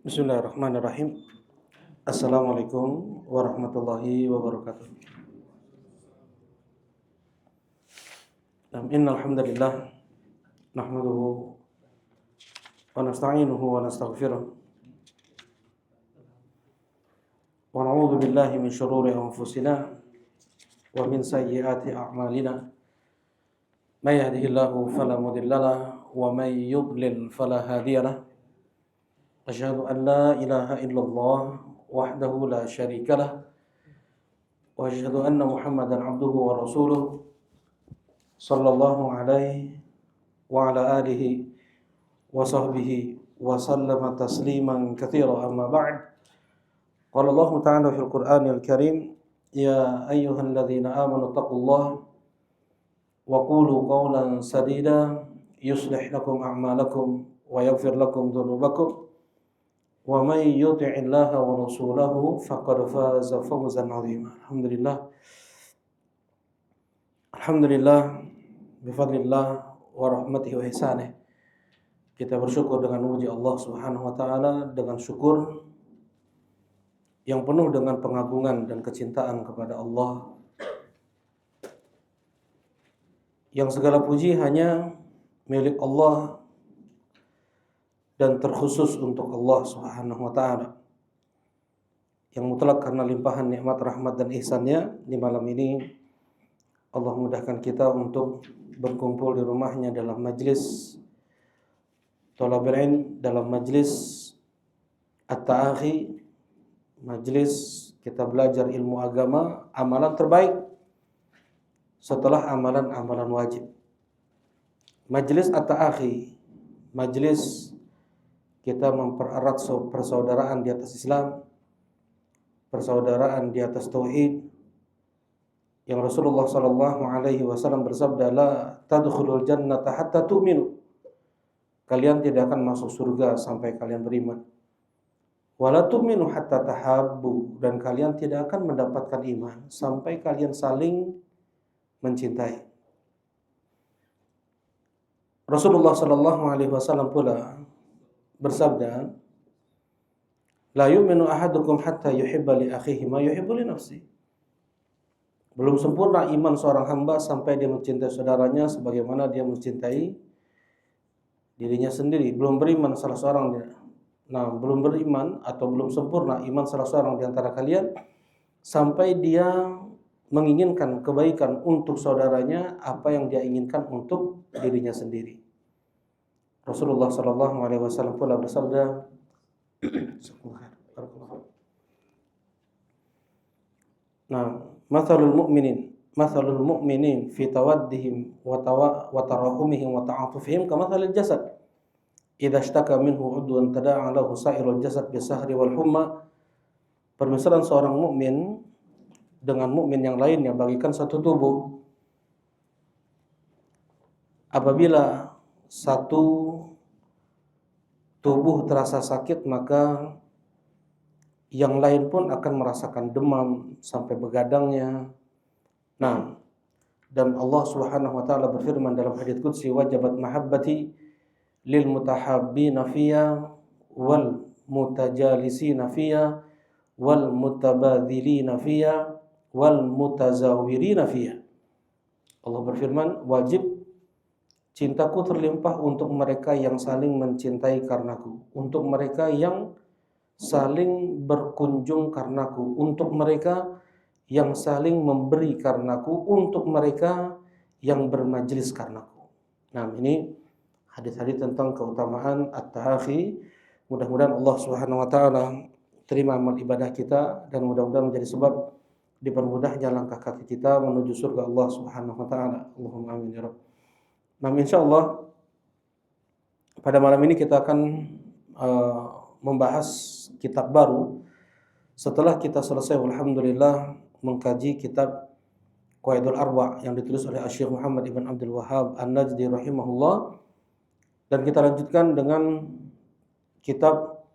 Bismillahirrahmanirrahim. Assalamualaikum warahmatullahi wabarakatuh. Innal hamdalillah nahmaduhu wa nasta'inuhu wa nastaghfiruh wa na'udzu billahi min shururi anfusina wa min sayyiati a'malina. May yahdihillahu fala mudilla lahu wa may yudlil fala hadiya lahu. Asyhadu an la ilaha illallah wahdahu la syarika lahu wa asyhadu anna Muhammadan abduhu wa rasuluh sallallahu alaihi wa ala alihi wa sahbihi wa sallama tasliman katsira, amma ba'd. Qala Allah ta'ala fil Qur'anil Karim, ya ayyuhalladzina amanu taqullaha wa qulu qawlan sadida yuslih lakum a'malakum wa yaghfir lakum dhunubakum wa may yuti'illaha wa rasulahu faqad faza fawzan 'azima. Alhamdulillah bifadlillah wa rahmatihi wa ihsanih. Kita bersyukur dengan memuji Allah Subhanahu wa taala dengan syukur yang penuh dengan pengagungan dan kecintaan kepada Allah, yang segala puji hanya milik Allah dan terkhusus untuk Allah Subhanahu wa taala, yang mutlak karena limpahan nikmat, rahmat dan ihsannya. Di malam ini Allah mudahkan kita untuk berkumpul di rumahnya dalam majlis thalabul ilm, dalam majlis at-ta'akhi, majlis kita belajar ilmu agama, amalan terbaik setelah amalan-amalan wajib. Majlis at-ta'akhi, majlis kita mempererat persaudaraan di atas Islam, persaudaraan di atas tauhid, yang Rasulullah sallallahu alaihi wasallam bersabda, la tadkhulul jannata hatta tu'minu. Kalian tidak akan masuk surga sampai kalian beriman. Wala tu'minu hatta tahabbu, dan kalian tidak akan mendapatkan iman sampai kalian saling mencintai. Rasulullah sallallahu alaihi wasallam pula bersabda, la yu'minu ahadukum hatta yuhibba li akhihi ma yuhibbu li nafsihi. Belum sempurna iman seorang hamba sampai dia mencintai saudaranya sebagaimana dia mencintai dirinya sendiri. Belum beriman salah seorang belum beriman atau belum sempurna iman salah seorang di antara kalian sampai dia menginginkan kebaikan untuk saudaranya apa yang dia inginkan untuk dirinya sendiri. Rasulullah sallallahu alaihi wasallam pula bersabda, mathalul mu'minin fi tawaddihim wa tarahumihim wa ta'atufihim kamathalil jasad idza ishtaka minhu 'udwan tada'a lahu sa'irul jasad bisahri wal humma. Permisalan seorang mukmin dengan mukmin yang lainnya bagikan satu tubuh. Apabila satu tubuh terasa sakit, maka yang lain pun akan merasakan demam sampai begadangnya. Dan Allah Subhanahu wa taala berfirman dalam hadits qudsi, wajabat mahabbati lil mutahabbina fiyya wal mutajalisina fiyya wal mutabadzilina fiyya wal mutazawirina fiyya. Allah berfirman, wajib cintaku terlimpah untuk mereka yang saling mencintai karenaku, untuk mereka yang saling berkunjung karenaku, untuk mereka yang saling memberi karenaku, untuk mereka yang bermajlis karenaku. Ini hadis-hadis tentang keutamaan at-ta'akhi. Mudah-mudahan Allah Subhanahu wa taala terima amal ibadah kita dan mudah-mudahan menjadi sebab dipermudahnya langkah kaki kita menuju surga Allah Subhanahu wa taala. Allahumma amin ya rabb. Insyaallah pada malam ini kita akan membahas kitab baru setelah kita selesai alhamdulillah mengkaji kitab Qawaidul Arba' yang ditulis oleh Syekh Muhammad ibn Abdul Wahhab An-Najdi rahimahullah, dan kita lanjutkan dengan kitab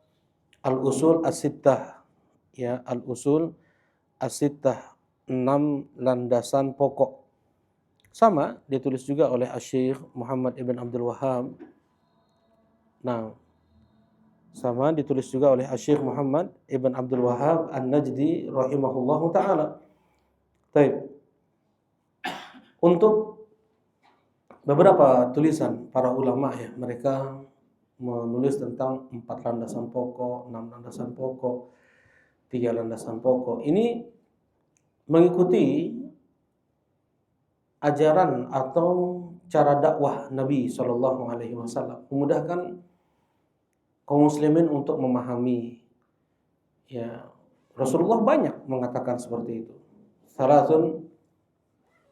Al-Usul As-Sittah, ya, Al-Usul As-Sittah, 6 landasan pokok. Sama ditulis juga oleh Syekh Muhammad ibn Abdul Wahhab. sama ditulis juga oleh Syekh Muhammad Ibn Abdul Wahhab An-Najdi rahimahullahu taala. Baik. Untuk beberapa tulisan para ulama ya, mereka menulis tentang 4 landasan pokok, 6 landasan pokok, 3 landasan pokok. Ini mengikuti ajaran atau cara dakwah Nabi Shallallahu Alaihi Wasallam, memudahkan kaum muslimin untuk memahami. Ya, Rasulullah banyak mengatakan seperti itu. Salatun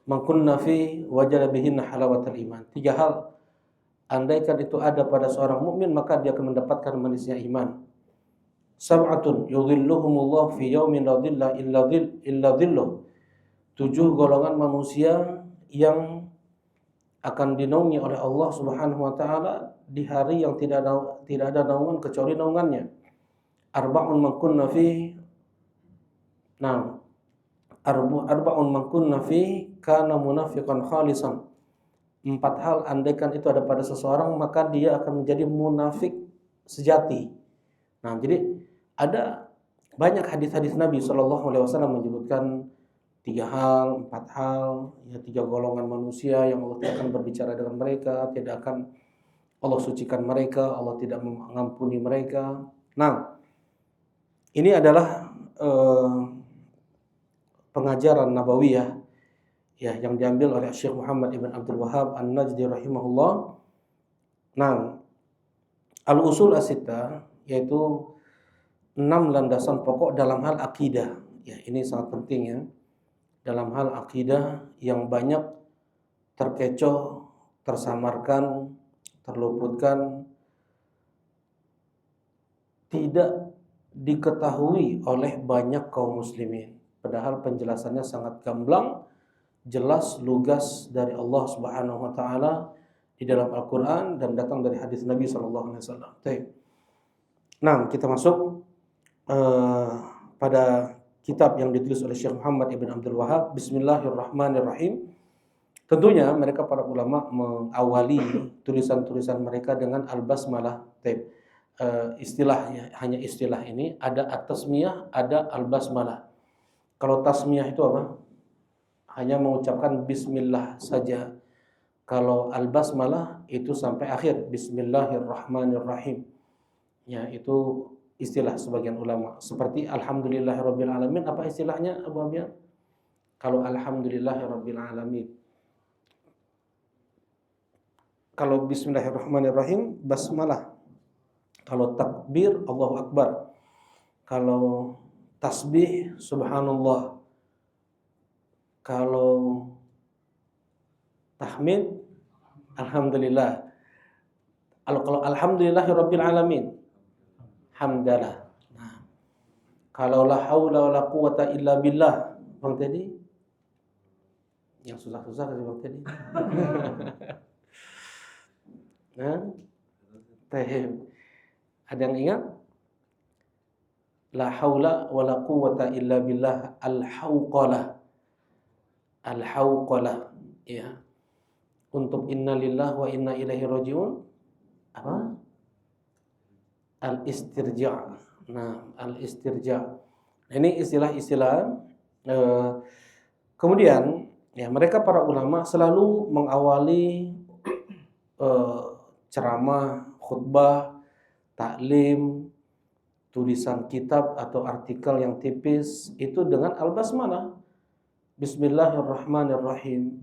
man kunna fi wajada bihinna halawatal iman. 3 hal andaikan itu ada pada seorang mukmin maka dia akan mendapatkan manisnya iman. Sab'atun yudhilluhumullah fi yaumin la dhilla illa dhilluh. 7 golongan manusia yang akan dinaungi oleh Allah Subhanahu wa taala di hari yang tidak ada naungan kecuali naungannya. Arba'un man kunna fi arba'un man kunna fi kana munafiqan khalisan. 4 hal andaikan itu ada pada seseorang maka dia akan menjadi munafik sejati. Nah, jadi ada banyak hadis-hadis Nabi Shallallahu Alaihi Wasallam menyebutkan 3 hal, 4 hal, ya 3 golongan manusia yang Allah tidak akan berbicara dengan mereka, tidak akan Allah sucikan mereka, Allah tidak mengampuni mereka. Nah, ini adalah pengajaran Nabawiyah ya yang diambil oleh Syekh Muhammad Ibn Abdul Wahhab An-Najdi rahimahullah. Nah, al-usul as-sittah yaitu 6 landasan pokok dalam hal akidah. Ya, ini sangat penting ya. Dalam hal akidah yang banyak terkecoh, tersamarkan, terluputkan, tidak diketahui oleh banyak kaum muslimin. Padahal penjelasannya sangat gamblang, jelas, lugas dari Allah Subhanahu wa taala di dalam Al-Qur'an dan datang dari hadis Nabi sallallahu alaihi wasallam. Nah, kita masuk pada kitab yang ditulis oleh Syekh Muhammad Ibn Abdul Wahhab. Bismillahirrahmanirrahim. Tentunya mereka para ulama mengawali tulisan-tulisan mereka dengan al-basmalah. Istilahnya hanya istilah ini, ada at-tasmiyah, ada al-basmalah. Kalau tasmiyah itu apa? Hanya mengucapkan bismillah saja. Kalau al-basmalah itu sampai akhir, bismillahirrahmanirrahim. Ya, itu istilah sebagian ulama. Seperti alhamdulillahirabbil alamin, apa istilahnya Abu Abiyah? Kalau alhamdulillahirabbil alamin. Kalau bismillahirrahmanirrahim basmalah. Kalau takbir Allahu akbar. Kalau tasbih subhanallah. Kalau tahmid alhamdulillah. Kalau alhamdulillahirabbil alamin, hamdalah. Nah, kalau la haula wala quwata illa billah, Bang tadi yang susah-susah kasih Bang tadi. Nah, ada yang ingat? La haula wala quwata illa billah al-hauqalah. Al-hauqalah, ya. Untuk innalillahi wa inna ilaihi rajiun apa? Al-istirja'. Nah, al-istirja'. Ini istilah-istilah. Kemudian ya mereka para ulama selalu mengawali ceramah, khutbah, taklim, tulisan kitab atau artikel yang tipis itu dengan al-basmalah. Bismillahirrahmanirrahim.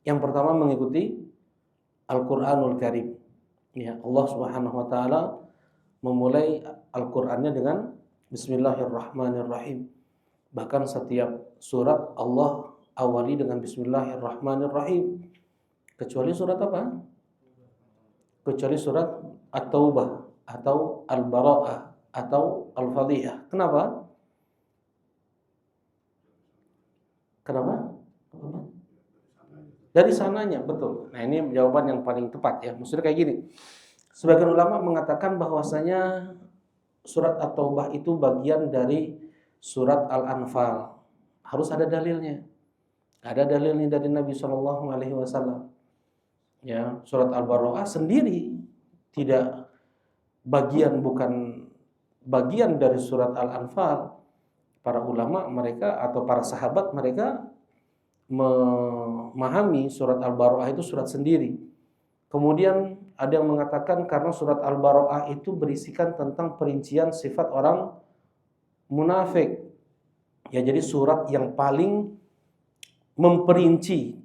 Yang pertama mengikuti Al-Qur'anul Karim. Ya, Allah Subhanahu wa taala memulai Al-Qur'annya dengan Bismillahirrahmanirrahim. Bahkan setiap surat Allah awali dengan Bismillahirrahmanirrahim. Kecuali surat apa? Kecuali surat At-Taubah atau Al-Bara'ah atau Al-Fadhiyah. Kenapa? Dari sananya, betul. Nah, ini jawaban yang paling tepat ya. Maksudnya kayak gini. Sebagian ulama mengatakan bahwasanya surat At-Taubah itu bagian dari surat Al-Anfal. Harus ada dalilnya. Ada dalilnya dari Nabi Shallallahu Alaihi Wasallam. Ya, surat Al-Bara'ah sendiri tidak bukan bagian dari surat Al-Anfal. Para ulama mereka atau para sahabat mereka memahami surat Al-Bara'ah itu surat sendiri. Kemudian ada yang mengatakan karena surat Al-Bara'ah itu berisikan tentang perincian sifat orang munafik. Ya, jadi surat yang paling memperinci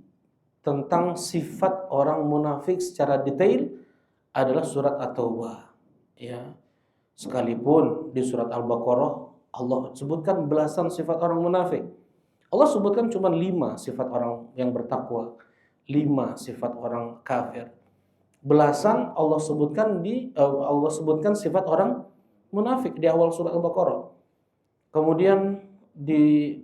tentang sifat orang munafik secara detail adalah surat At-Taubah. Ya, sekalipun di surat Al-Baqarah Allah sebutkan belasan sifat orang munafik. Allah sebutkan cuma 5 sifat orang yang bertakwa, 5 sifat orang kafir. Belasan Allah sebutkan sifat orang munafik di awal surat Al-Baqarah. Kemudian di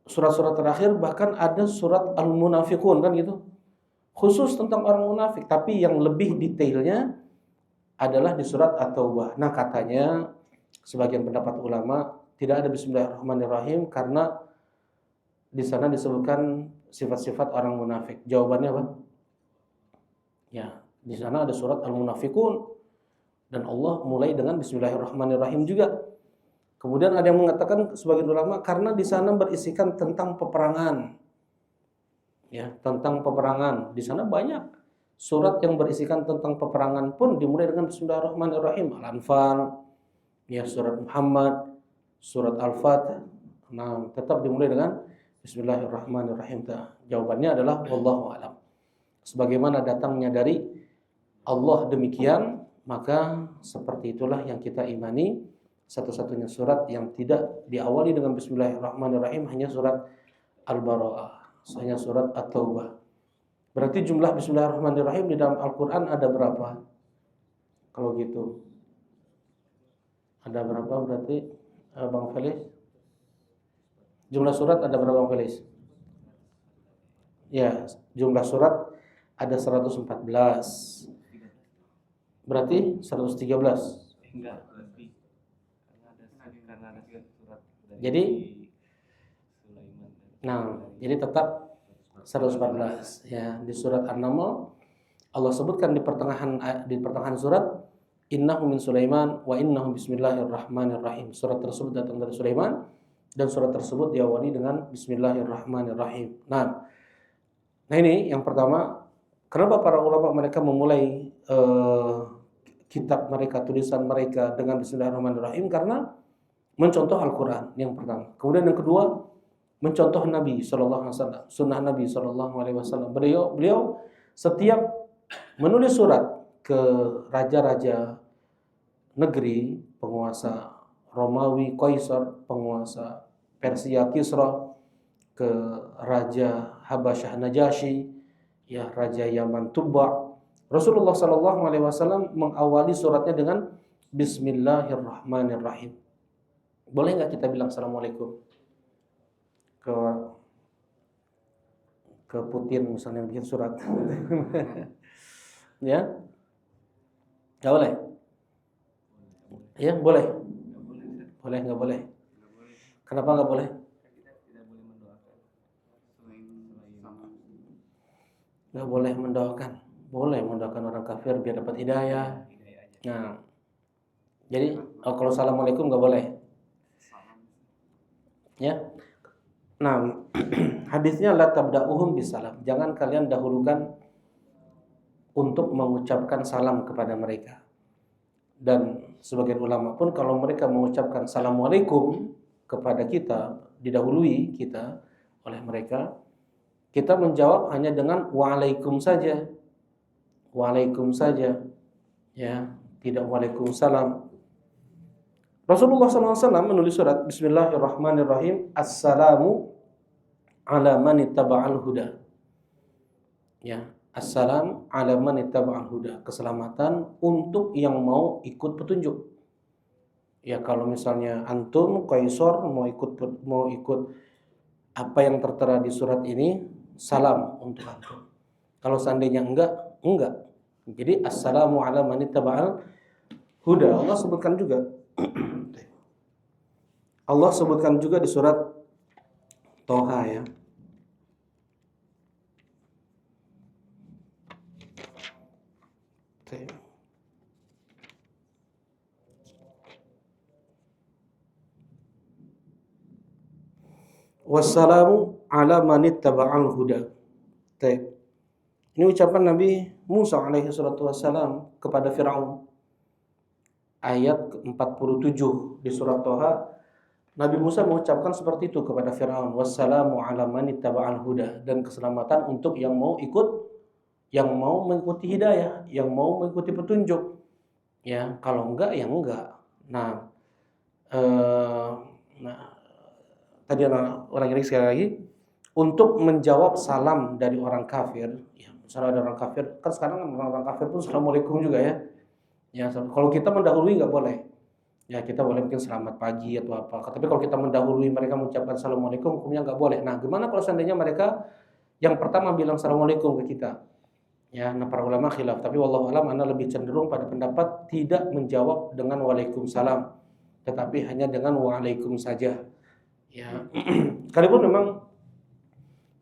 surat-surat terakhir bahkan ada surat Al-Munafiqun kan gitu. Khusus tentang orang munafik, tapi yang lebih detailnya adalah di surat At-Taubah. Nah, katanya sebagian pendapat ulama tidak ada bismillahirrahmanirrahim karena di sana disebutkan sifat-sifat orang munafik. Jawabannya apa? Ya, di sana ada surat Al-Munafiqun dan Allah mulai dengan bismillahirrahmanirrahim juga. Kemudian ada yang mengatakan sebagian ulama karena di sana berisikan tentang peperangan. Ya, tentang peperangan. Di sana banyak surat yang berisikan tentang peperangan pun dimulai dengan bismillahirrahmanirrahim. Al-Anfal, ya surat Muhammad, surat Al-Fatih. Nah, tetap dimulai dengan bismillahirrahmanirrahim. Jawabannya adalah wallahu a'lam. Sebagaimana datangnya dari Allah demikian, maka seperti itulah yang kita imani. Satu-satunya surat yang tidak diawali dengan bismillahirrahmanirrahim hanya surat Al-Bara'ah, hanya surat At-Taubah. Berarti jumlah bismillahirrahmanirrahim di dalam Al-Quran ada berapa? Kalau gitu ada berapa berarti Bang Felis? Jumlah surat ada berapa Bang Felis? Ya, jumlah surat ada 114. Berarti 113. Enggak, lebih. Karena ada surat dari Jadi Sulaiman. jadi tetap 114 ya. Di surat An-Naml Allah sebutkan di pertengahan surat innahu min Sulaiman wa innahu bismillahirrahmanirrahim. Surat tersebut datang dari Sulaiman dan surat tersebut diawali dengan bismillahirrahmanirrahim. Nah ini yang pertama, kenapa para ulama mereka memulai kitab mereka, tulisan mereka dengan bismillahirrahmanirrahim? Karena mencontoh Al-Quran yang pertama. Kemudian yang kedua, mencontoh Nabi SAW, sunnah Nabi SAW. Beliau setiap menulis surat ke raja-raja negeri, penguasa Romawi Kaisar, penguasa Persia Kisra, ke raja Habasyah Najasyi, ya raja Yaman Tubba. Rasulullah SAW mengawali suratnya dengan Bismillahirrahmanirrahim. Boleh nggak kita bilang Assalamualaikum ke Putin misalnya bikin surat? Ya, nggak boleh. Ya boleh. Boleh nggak boleh? Kenapa nggak boleh? Nggak boleh mendoakan. Boleh mendoakan orang kafir biar dapat hidayah. Nah, jadi kalau Assalamualaikum nggak boleh. Ya. Nah, hadisnya la tabda'uhum bisalam. Jangan kalian dahulukan untuk mengucapkan salam kepada mereka. Dan sebagian ulama pun kalau mereka mengucapkan Assalamualaikum kepada kita, didahului kita oleh mereka, kita menjawab hanya dengan Waalaikum saja. Waalaikum saja. Ya, tidak Waalaikumsalam. Rasulullah SAW menulis surat Bismillahirrahmanirrahim. Assalamu ala man ittaba'al huda. Ya, assalam ala man ittaba'al huda. Keselamatan untuk yang mau ikut petunjuk. Ya, kalau misalnya antum Kaisar mau ikut apa yang tertera di surat ini, salam untuk antum. Kalau seandainya enggak. Jadi assalamu ala man ittaba'al huda. Allah sebutkan juga di surat Toha ya. Wassalamu ala manittaba'al huda. Ini ucapan Nabi Musa alaihi salatu wassalam kepada Firaun. Ayat 47 di surat Thaha, Nabi Musa mengucapkan seperti itu kepada Firaun, wassalamu ala manittaba'al huda, dan keselamatan untuk yang mau mengikuti hidayah, yang mau mengikuti petunjuk. Ya, kalau enggak ya enggak. Nah, tadi orang ini sekali lagi untuk menjawab salam dari orang kafir. Ya, misalnya ada orang kafir, kan sekarang orang kafir pun assalamualaikum juga ya. Ya, kalau kita mendahului nggak boleh. Ya, kita boleh mungkin selamat pagi atau apa. Tapi kalau kita mendahului mereka mengucapkan assalamualaikum, hukumnya nggak boleh. Nah, gimana kalau seandainya mereka yang pertama bilang assalamualaikum ke kita? Ya, nah para ulama khilaf. Tapi wallahu alam, ana lebih cenderung pada pendapat tidak menjawab dengan waalaikumsalam, tetapi hanya dengan waalaikum saja. Ya, kalaupun memang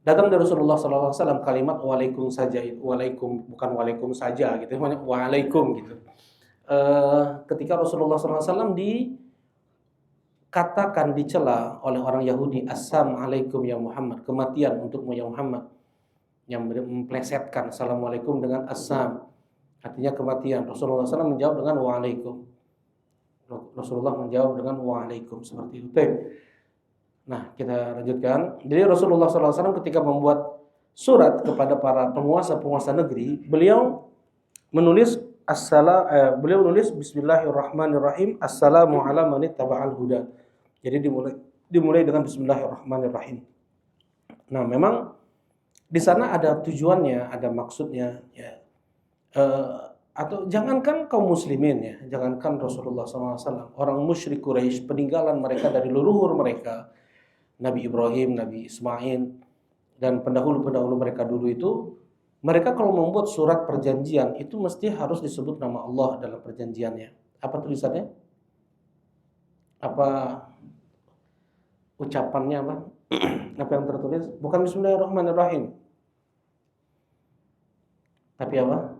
datang dari Rasulullah SAW kalimat waalaikum saja, waalaikum bukan waalaikum saja gitu, hanya waalaikum gitu. Ketika Rasulullah SAW dikatakan dicela oleh orang Yahudi, assalamualaikum ya Muhammad, kematian untukmu ya Muhammad, yang memplesetkan assalamualaikum dengan assam, artinya kematian. Rasulullah SAW menjawab dengan waalaikum. Rasulullah menjawab dengan waalaikum, seperti itu. Nah, kita lanjutkan. Jadi Rasulullah SAW ketika membuat surat kepada para penguasa-penguasa negeri, beliau menulis Bismillahirrahmanirrahim, Assalamu ala manittaba'al huda. Jadi dimulai dengan Bismillahirrahmanirrahim. Nah, memang di sana ada tujuannya, ada maksudnya, ya. Atau jangankan kaum muslimin ya, jangankan Rasulullah SAW, orang musyrik Quraisy, peninggalan mereka dari leluhur mereka, Nabi Ibrahim, Nabi Ismail, dan pendahulu-pendahulu mereka dulu itu, mereka kalau membuat surat perjanjian itu mesti harus disebut nama Allah dalam perjanjiannya. Apa tulisannya? Apa ucapannya apa? Apa yang tertulis? Bukan Bismillahirrahmanirrahim. Tapi apa?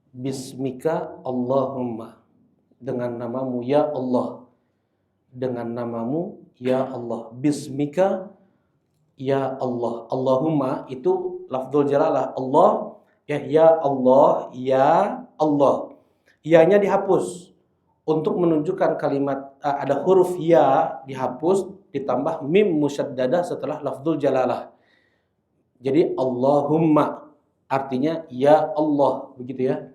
Bismika Allahumma. Dengan namamu ya Allah. Dengan namamu ya Allah. Bismika ya Allah. Allahumma itu lafzul jalalah. Allah, ya Allah, ya Allah. Ya-nya dihapus untuk menunjukkan kalimat, ada huruf ya dihapus ditambah mim musyaddadah setelah lafzul jalalah. Jadi Allahumma artinya ya Allah, begitu ya.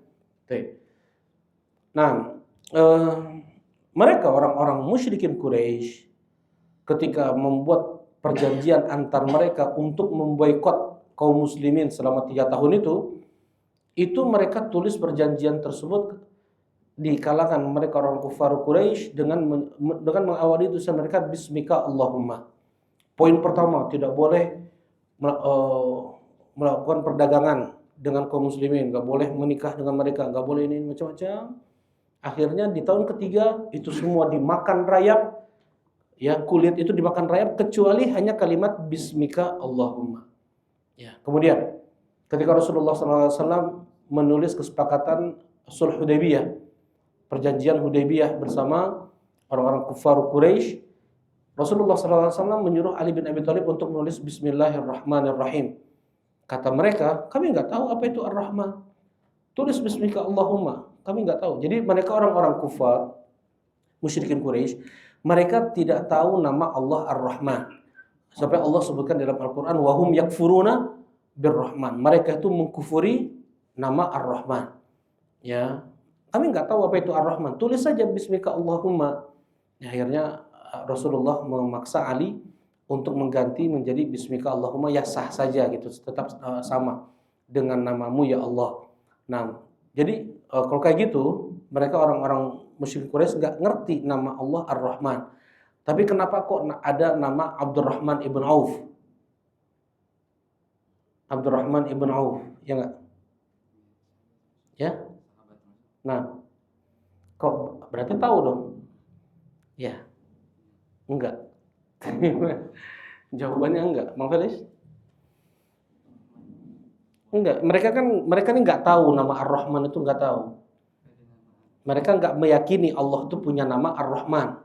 Nah, mereka orang-orang musyrikin Quraisy ketika membuat perjanjian antar mereka untuk memboikot kaum muslimin selama 3 tahun itu mereka tulis perjanjian tersebut di kalangan mereka orang kufar Quraisy dengan mengawali tulisan mereka Bismika Allahumma. Poin pertama, tidak boleh melakukan perdagangan dengan kaum muslimin, nggak boleh menikah dengan mereka, nggak boleh ini macam-macam. Akhirnya di tahun ketiga itu semua dimakan rayap, ya, kulit itu dimakan rayap kecuali hanya kalimat Bismika Allahumma. Ya, kemudian ketika Rasulullah SAW menulis kesepakatan Sulh Hudaybiyah, perjanjian Hudaybiyah bersama orang-orang kufar Quraisy, Rasulullah SAW menyuruh Ali bin Abi Thalib untuk menulis Bismillahirrahmanirrahim. Kata mereka, kami nggak tahu apa itu Ar-Rahman. Tulis Bismika Allahumma, kami nggak tahu. Jadi mereka orang-orang kufar, musyrikin Quraisy, mereka tidak tahu nama Allah Ar-Rahman. Sampai Allah sebutkan dalam Al-Quran, wahum yakfuruna bir-Rahman. Mereka itu mengkufuri nama Ar-Rahman. Ya, kami nggak tahu apa itu Ar-Rahman. Tulis saja Bismika Allahumma. Ya, akhirnya Rasulullah memaksa Ali untuk mengganti menjadi Bismika Allahumma, ya sah saja gitu, tetap sama dengan namamu ya Allah. Nah, jadi kalau kayak gitu, mereka orang-orang musyrik Quraisy nggak ngerti nama Allah Ar-Rahman. Tapi kenapa kok ada nama Abdurrahman ibn Auf? Abdurrahman ibn Auf, ya nggak? Ya? Nah, kok berarti tahu dong? Ya, enggak. Jawabannya enggak, Bang Felis? Enggak, mereka ini nggak tahu nama Ar-Rahman itu nggak tahu. Mereka nggak meyakini Allah itu punya nama Ar-Rahman.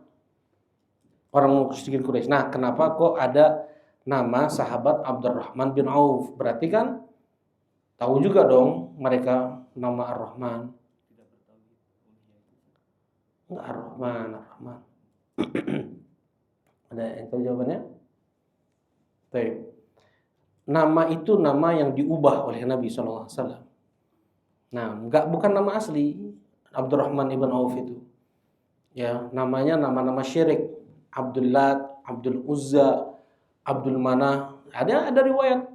Orang musyrikin Quraisy. Nah, kenapa kok ada nama sahabat Abdurrahman bin Auf? Berarti kan tahu juga dong mereka nama Ar-Rahman. Enggak, Ar-Rahman. Ada yang tahu jawabannya? Baik. Nama itu nama yang diubah oleh Nabi SAW. Nah, bukan nama asli Abdurrahman ibn Auf itu. Ya, namanya nama-nama syirik. Abdul Lat, Abdul Uzza, Abdul Manah. Ada riwayat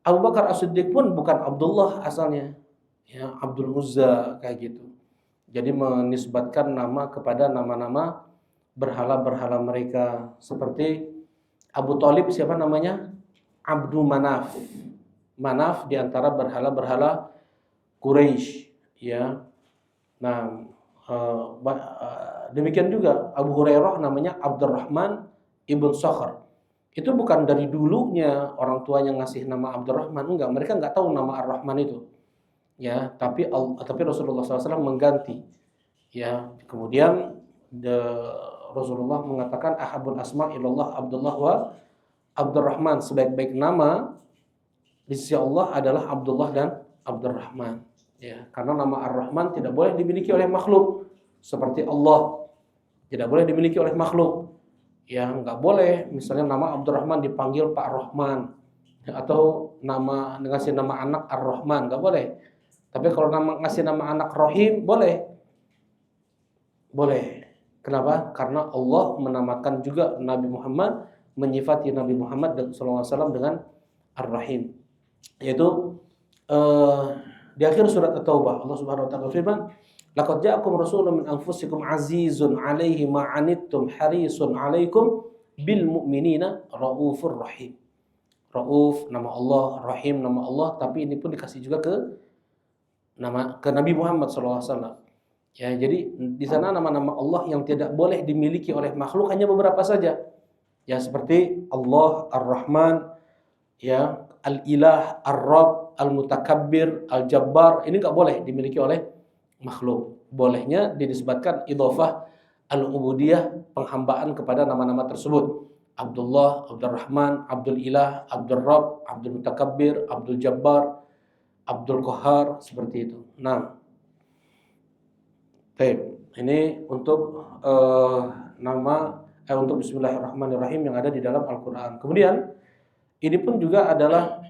Abu Bakar As-Siddiq pun bukan Abdullah asalnya. Ya, Abdul Uzza kayak gitu. Jadi menisbatkan nama kepada nama-nama berhala-berhala mereka. Seperti Abu Thalib siapa namanya? Abdu Manaf. Manaf diantara berhala-berhala Quraisy, ya. Nah, demikian juga Abu Hurairah namanya Abdurrahman ibn Sakhr. Itu bukan dari dulunya orang tuanya ngasih nama Abdurrahman, enggak. Mereka enggak tahu nama Ar-Rahman itu. Ya, tapi Rasulullah SAW mengganti. Ya, kemudian Rasulullah mengatakan ahabul asma ilallah Abdullah wa Abdurrahman, sebaik-baik nama di sisi Allah adalah Abdullah dan Abdurrahman. Ya, karena nama Ar-Rahman tidak boleh dimiliki oleh makhluk seperti Allah. Tidak boleh dimiliki oleh makhluk. Ya, nggak boleh misalnya nama Abdurrahman dipanggil Pak Rahman, ya, atau ngasih nama anak Ar-Rahman, nggak boleh. Tapi kalau ngasih nama anak Rohim boleh. Boleh. Kenapa? Karena Allah menamakan juga Nabi Muhammad, menyifati Nabi Muhammad SAW dengan Ar-Rahim. Yaitu di akhir surat At-Taubah Allah Subhanahu wa taala firman, "Laqad ja'akum rasulun min anfusikum azizun 'alaihi ma 'anittum harisun 'alaikum bil mu'minina raufur rahim." Rauf nama Allah, Rahim nama Allah, tapi ini pun dikasih juga ke Nabi Muhammad SAW. Ya, jadi di sana nama-nama Allah yang tidak boleh dimiliki oleh makhluk hanya beberapa saja. Ya, seperti Allah, Ar-Rahman, ya, Al-Ilah, Ar-Rabb, Al-Mutakabbir, Al-Jabbar. Ini enggak boleh dimiliki oleh makhluk. Bolehnya dinisbatkan idhofah al-ubudiyah, penghambaan kepada nama-nama tersebut. Abdullah, Abdurrahman, Abdul Ilah, Abdul Rabb, Abdul Mutakabbir, Abdul Jabbar, Abdul Qahar, seperti itu. Nah, ini untuk untuk Bismillahirrahmanirrahim yang ada di dalam Al-Quran. Kemudian ini pun juga adalah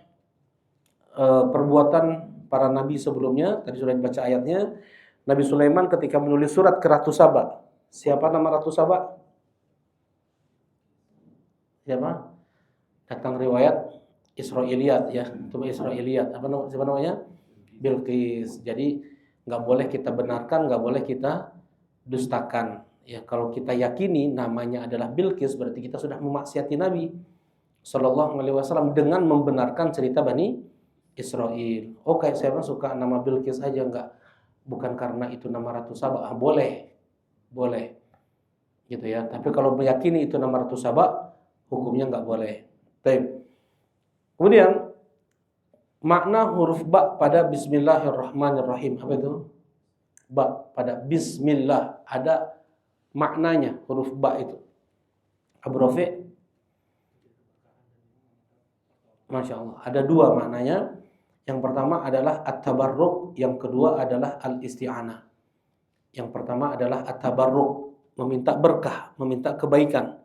perbuatan para nabi sebelumnya. Tadi sudah dibaca ayatnya. Nabi Sulaiman ketika menulis surat ke Ratu Saba. Siapa nama Ratu Saba? Siapa? Datang riwayat Israiliyat, ya. Itu Israiliyat. Siapa namanya? Bilqis. Jadi nggak boleh kita benarkan, nggak boleh kita dustakan. Ya, kalau kita yakini namanya adalah Bilqis, berarti kita sudah memaksiati Nabi Sallallahu Alaihi Wasallam dengan membenarkan cerita Bani Israel. Oh, kayak saya suka nama Bilqis aja, enggak, bukan karena itu nama Ratu Saba. Boleh, gitu ya. Tapi kalau meyakini itu nama Ratu Saba, hukumnya enggak boleh. Kemudian makna huruf ba pada Bismillahirrahmanirrahim, apa itu? Ba pada Bismillah ada maknanya huruf ba itu. Abu Rafi, Masya Allah, ada dua maknanya. Yang pertama adalah at-tabarruk, yang kedua adalah al-isti'anah. Yang pertama adalah at-tabarruk, meminta berkah, meminta kebaikan.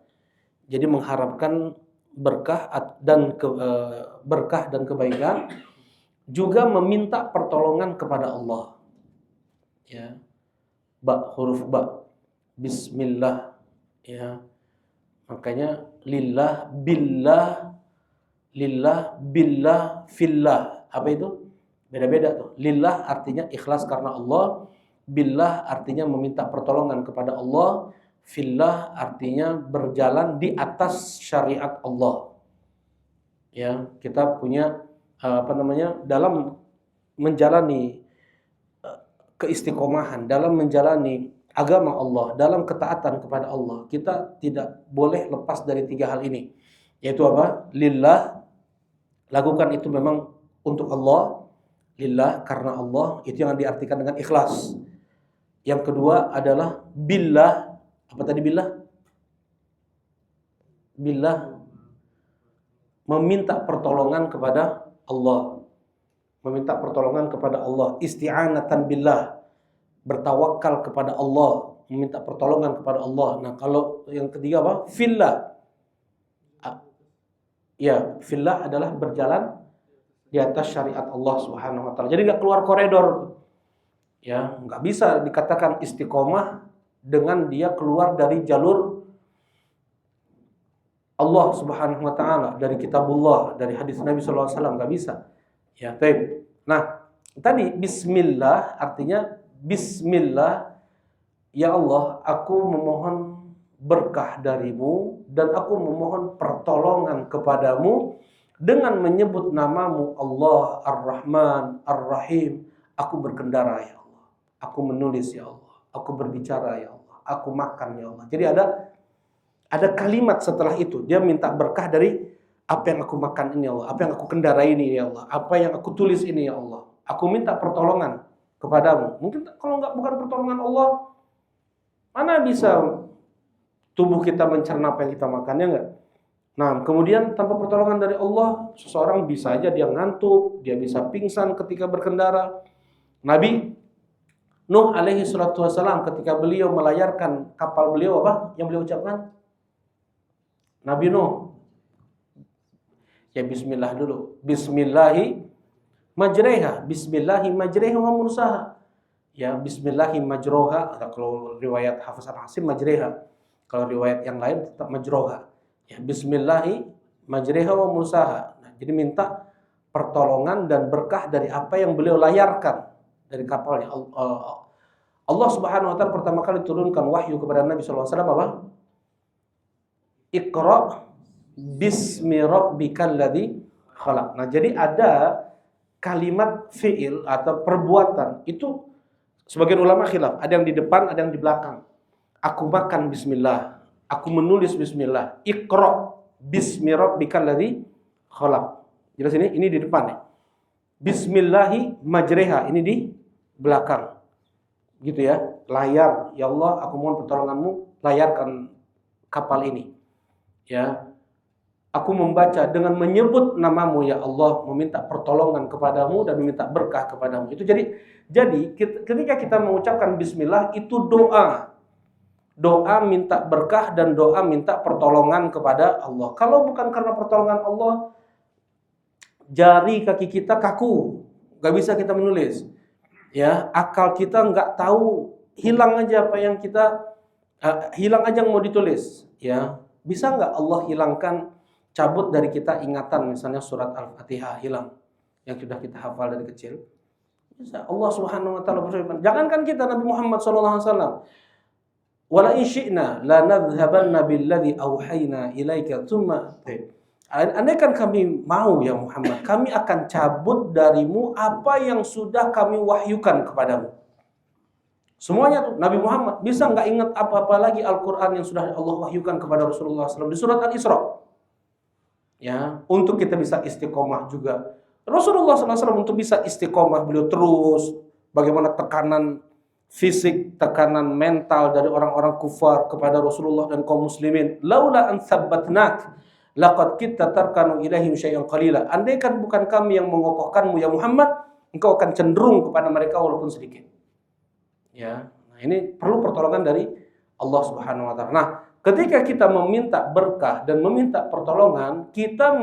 Jadi mengharapkan berkah dan kebaikan, juga meminta pertolongan kepada Allah. Ya. Huruf ba, Bismillah, ya. Makanya lillah, billah, fillah. Apa itu? Beda-beda tuh. Lillah artinya ikhlas karena Allah, billah artinya meminta pertolongan kepada Allah, fillah artinya berjalan di atas syariat Allah. Ya, kita punya dalam menjalani keistiqomahan, dalam menjalani agama Allah, dalam ketaatan kepada Allah, kita tidak boleh lepas dari tiga hal ini. Yaitu apa? Lillah, lakukan itu memang untuk Allah, lillah karena Allah, itu yang diartikan dengan ikhlas. Yang kedua adalah billah. Apa tadi billah? Billah, meminta pertolongan kepada Allah. Meminta pertolongan kepada Allah, isti'anatan billah, bertawakal kepada Allah, meminta pertolongan kepada Allah. Nah, kalau yang ketiga apa? Fillah. Ya, fillah adalah berjalan di atas syariat Allah Subhanahu wa taala. Jadi nggak keluar koridor. Ya, nggak bisa dikatakan istiqomah dengan dia keluar dari jalur Allah Subhanahu wa taala, dari kitabullah, dari hadis Nabi sallallahu alaihi wasallam, nggak bisa. Ya, baik. Nah, tadi bismillah artinya bismillah, ya Allah, aku memohon berkah darimu dan aku memohon pertolongan kepadamu dengan menyebut namamu Allah Ar-Rahman Ar-Rahim. Aku berkendara ya Allah, aku menulis ya Allah, aku berbicara ya Allah, aku makan ya Allah. Jadi ada kalimat setelah itu, dia minta berkah dari apa yang aku makan ini ya Allah, apa yang aku kendarai ini ya Allah, apa yang aku tulis ini ya Allah. Aku minta pertolongan kepadamu. Mungkin kalau bukan pertolongan Allah, mana bisa tubuh kita mencerna apa yang kita makannya enggak? Nah, kemudian tanpa pertolongan dari Allah, seseorang bisa aja dia ngantuk, dia bisa pingsan ketika berkendara. Nabi Nuh alaihi salatu wassalam ketika beliau melayarkan kapal beliau, apa yang beliau ucapkan? Nabi Nuh, ya bismillah dulu. Bismillahi majreha, bismillahi majreha wa mursaha. Ya, bismillahi majroha. Kalau riwayat Hafiz Al-Hasim majreha. Kalau riwayat yang lain tetap majroha. Ya, bismillahi majreha wa mursaha. Nah, jadi minta pertolongan dan berkah dari apa yang beliau layarkan dari kapalnya. Allah Subhanahu wa taala pertama kali turunkan wahyu kepada Nabi sallallahu alaihi wasallam apa? Iqra bismi rabbikal ladzi khalaq. Nah, jadi ada kalimat fi'il atau perbuatan itu sebagian ulama khilaf, ada yang di depan, ada yang di belakang. Aku makan bismillah, aku menulis bismillah. Iqra bismi rabbikal ladzi khalaq. Jelas ini di depan nih. Bismillahi majreha, ini di belakang. Gitu ya. Layar, ya Allah, aku mohon pertolonganmu, layarkan kapal ini. Ya, aku membaca dengan menyebut namamu ya Allah, meminta pertolongan kepadamu dan meminta berkah kepadamu. Itu jadi ketika kita mengucapkan bismillah itu doa minta berkah dan doa minta pertolongan kepada Allah. Kalau bukan karena pertolongan Allah, jari kaki kita kaku, nggak bisa kita menulis. Ya, akal kita nggak tahu, hilang aja apa yang kita hilang aja yang mau ditulis. Ya. Bisa nggak Allah hilangkan, cabut dari kita ingatan, misalnya surat Al-Fatihah hilang, yang sudah kita hafal dari kecil? Bisa. Allah Subhanahu wa taala berfirman, jangankan kita, Nabi Muhammad sallallahu alaihi wasallam, wala in syi'na la nadhhabanna billadzi auhayna ilaika tsumma. Andaikan kami mau ya Muhammad, kami akan cabut darimu apa yang sudah kami wahyukan kepadamu. Semuanya tuh Nabi Muhammad bisa nggak ingat apa-apa lagi Al-Quran yang sudah Allah wahyukan kepada Rasulullah SAW di surat Al-Isra. Ya, untuk kita bisa istiqomah juga. Rasulullah SAW untuk bisa istiqomah, beliau terus bagaimana tekanan fisik, tekanan mental dari orang-orang kufar kepada Rasulullah dan kaum muslimin. Laula an tsabbatnak laqad kitta tarkanu ilaihim syai'an qalila. Andaikan bukan kami yang mengokohkanmu ya Muhammad, engkau akan cenderung kepada mereka walaupun sedikit. Ya, nah ini perlu pertolongan dari Allah Subhanahu wa taala. Nah, ketika kita meminta berkah dan meminta pertolongan, kita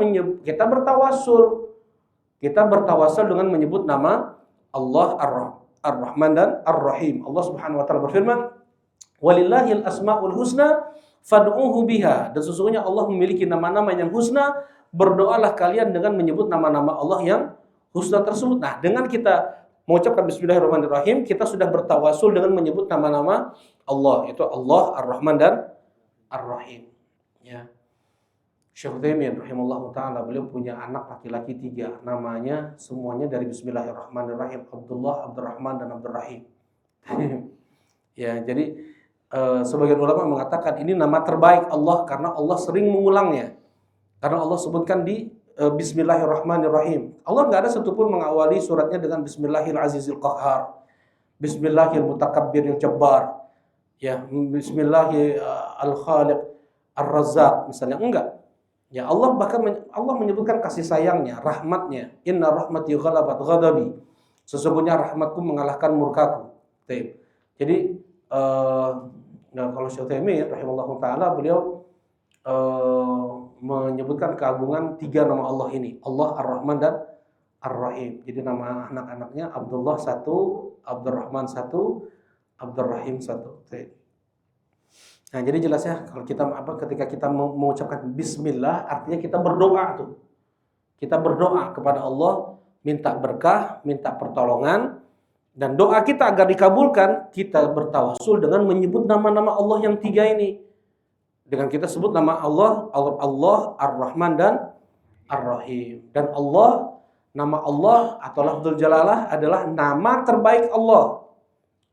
bertawasul. Kita bertawasul dengan menyebut nama Allah Ar-Rahman dan Ar-Rahim. Allah Subhanahu wa taala berfirman, "Walillahil asmaul husna fad'uuhu biha." Dan sesungguhnya Allah memiliki nama-nama yang husna, berdoalah kalian dengan menyebut nama-nama Allah yang husna tersebut. Nah, dengan kita mengucapkan bismillahirrahmanirrahim, kita sudah bertawasul dengan menyebut nama-nama Allah. Itu Allah Ar-Rahman dan Ar-Rahim. Ya. Syekh Utsaimin rahimahullah ta'ala, beliau punya anak laki-laki 3. Namanya semuanya dari bismillahirrahmanirrahim. Abdullah, Abdurrahman, dan Abdurrahim. Ya, jadi sebagian ulama mengatakan ini nama terbaik Allah karena Allah sering mengulangnya. Karena Allah sebutkan di Bismillahirrahmanirrahim. Allah nggak ada satupun mengawali suratnya dengan Bismillahirrahmanirrahim qahhar, Bismillahirmutakabbiril jabbar, ya, Bismillahil-khaliq ar-razzaq misalnya, enggak. Ya, Allah bahkan Allah menyebutkan kasih sayangnya, rahmatnya. Inna rahmati ghalabat ghadabi. Sesungguhnya rahmatku mengalahkan murkaku. Jadi nah, kalau Syekh Utsaimin rahimahullahu taala beliau menyebutkan keagungan 3 nama Allah ini, Allah Ar-Rahman dan Ar-Rahim. Jadi nama anak-anaknya Abdullah 1, Abdurrahman 1, Abdurrahim 1. Nah, jadi jelas ya, kalau kita ketika kita mengucapkan bismillah artinya kita berdoa tuh. Kita berdoa kepada Allah, minta berkah, minta pertolongan, dan doa kita agar dikabulkan, kita bertawassul dengan menyebut nama-nama Allah yang 3 ini. Dengan kita sebut nama Allah, Allah Ar-Rahman dan Ar-Rahim. Dan Allah, nama Allah atau lafzul jalalah adalah nama terbaik Allah.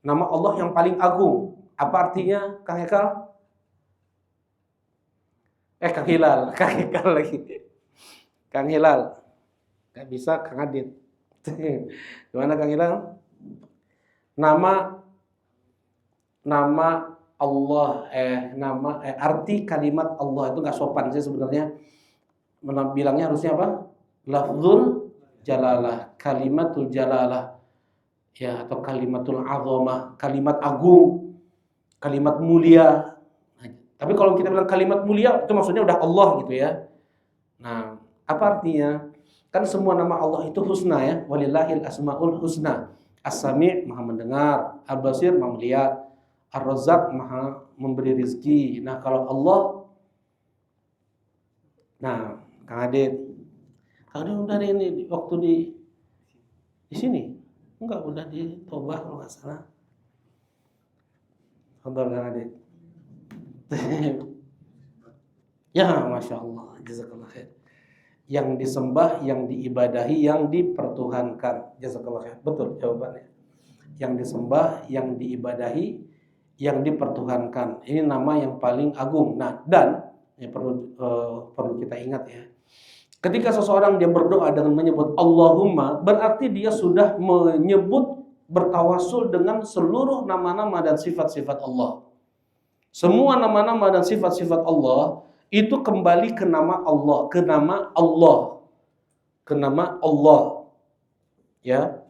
Nama Allah yang paling agung. Apa artinya, Kang Hekal? Kang Hilal lagi. Kang Hilal. Gak bisa, Kang Adit. Gimana Kang Hilal? Nama Allah, arti kalimat Allah itu nggak sopan sih sebenarnya. Bilangnya harusnya apa? Lafzul jalalah, kalimatul jalalah, ya, atau kalimatul azamah, kalimat agung, kalimat mulia. Tapi kalau kita bilang kalimat mulia itu maksudnya udah Allah gitu ya. Nah, apa artinya? Kan semua nama Allah itu husna ya. Walillahil asmaul husna. As-Sami' maha mendengar, Al-Basir maha melihat, Ar-Razzaq maha memberi rezeki. Nah, kalau Allah, nah, Kang Adit udah ini waktu di sini. Enggak, udah di Toba kalau nggak salah. Kang Adit. Ya, Masya Allah, jazakallah khair. Yang disembah, yang diibadahi, yang dipertuhankan. Jazakallah khair. Betul jawabannya. Yang disembah, yang diibadahi, yang dipertuhankan. Ini nama yang paling agung. Nah, dan ya perlu kita ingat ya. Ketika seseorang dia berdoa dengan menyebut Allahumma, berarti dia sudah menyebut bertawassul dengan seluruh nama-nama dan sifat-sifat Allah. Semua nama-nama dan sifat-sifat Allah itu kembali ke nama Allah, ke nama Allah, ke nama Allah. Ya.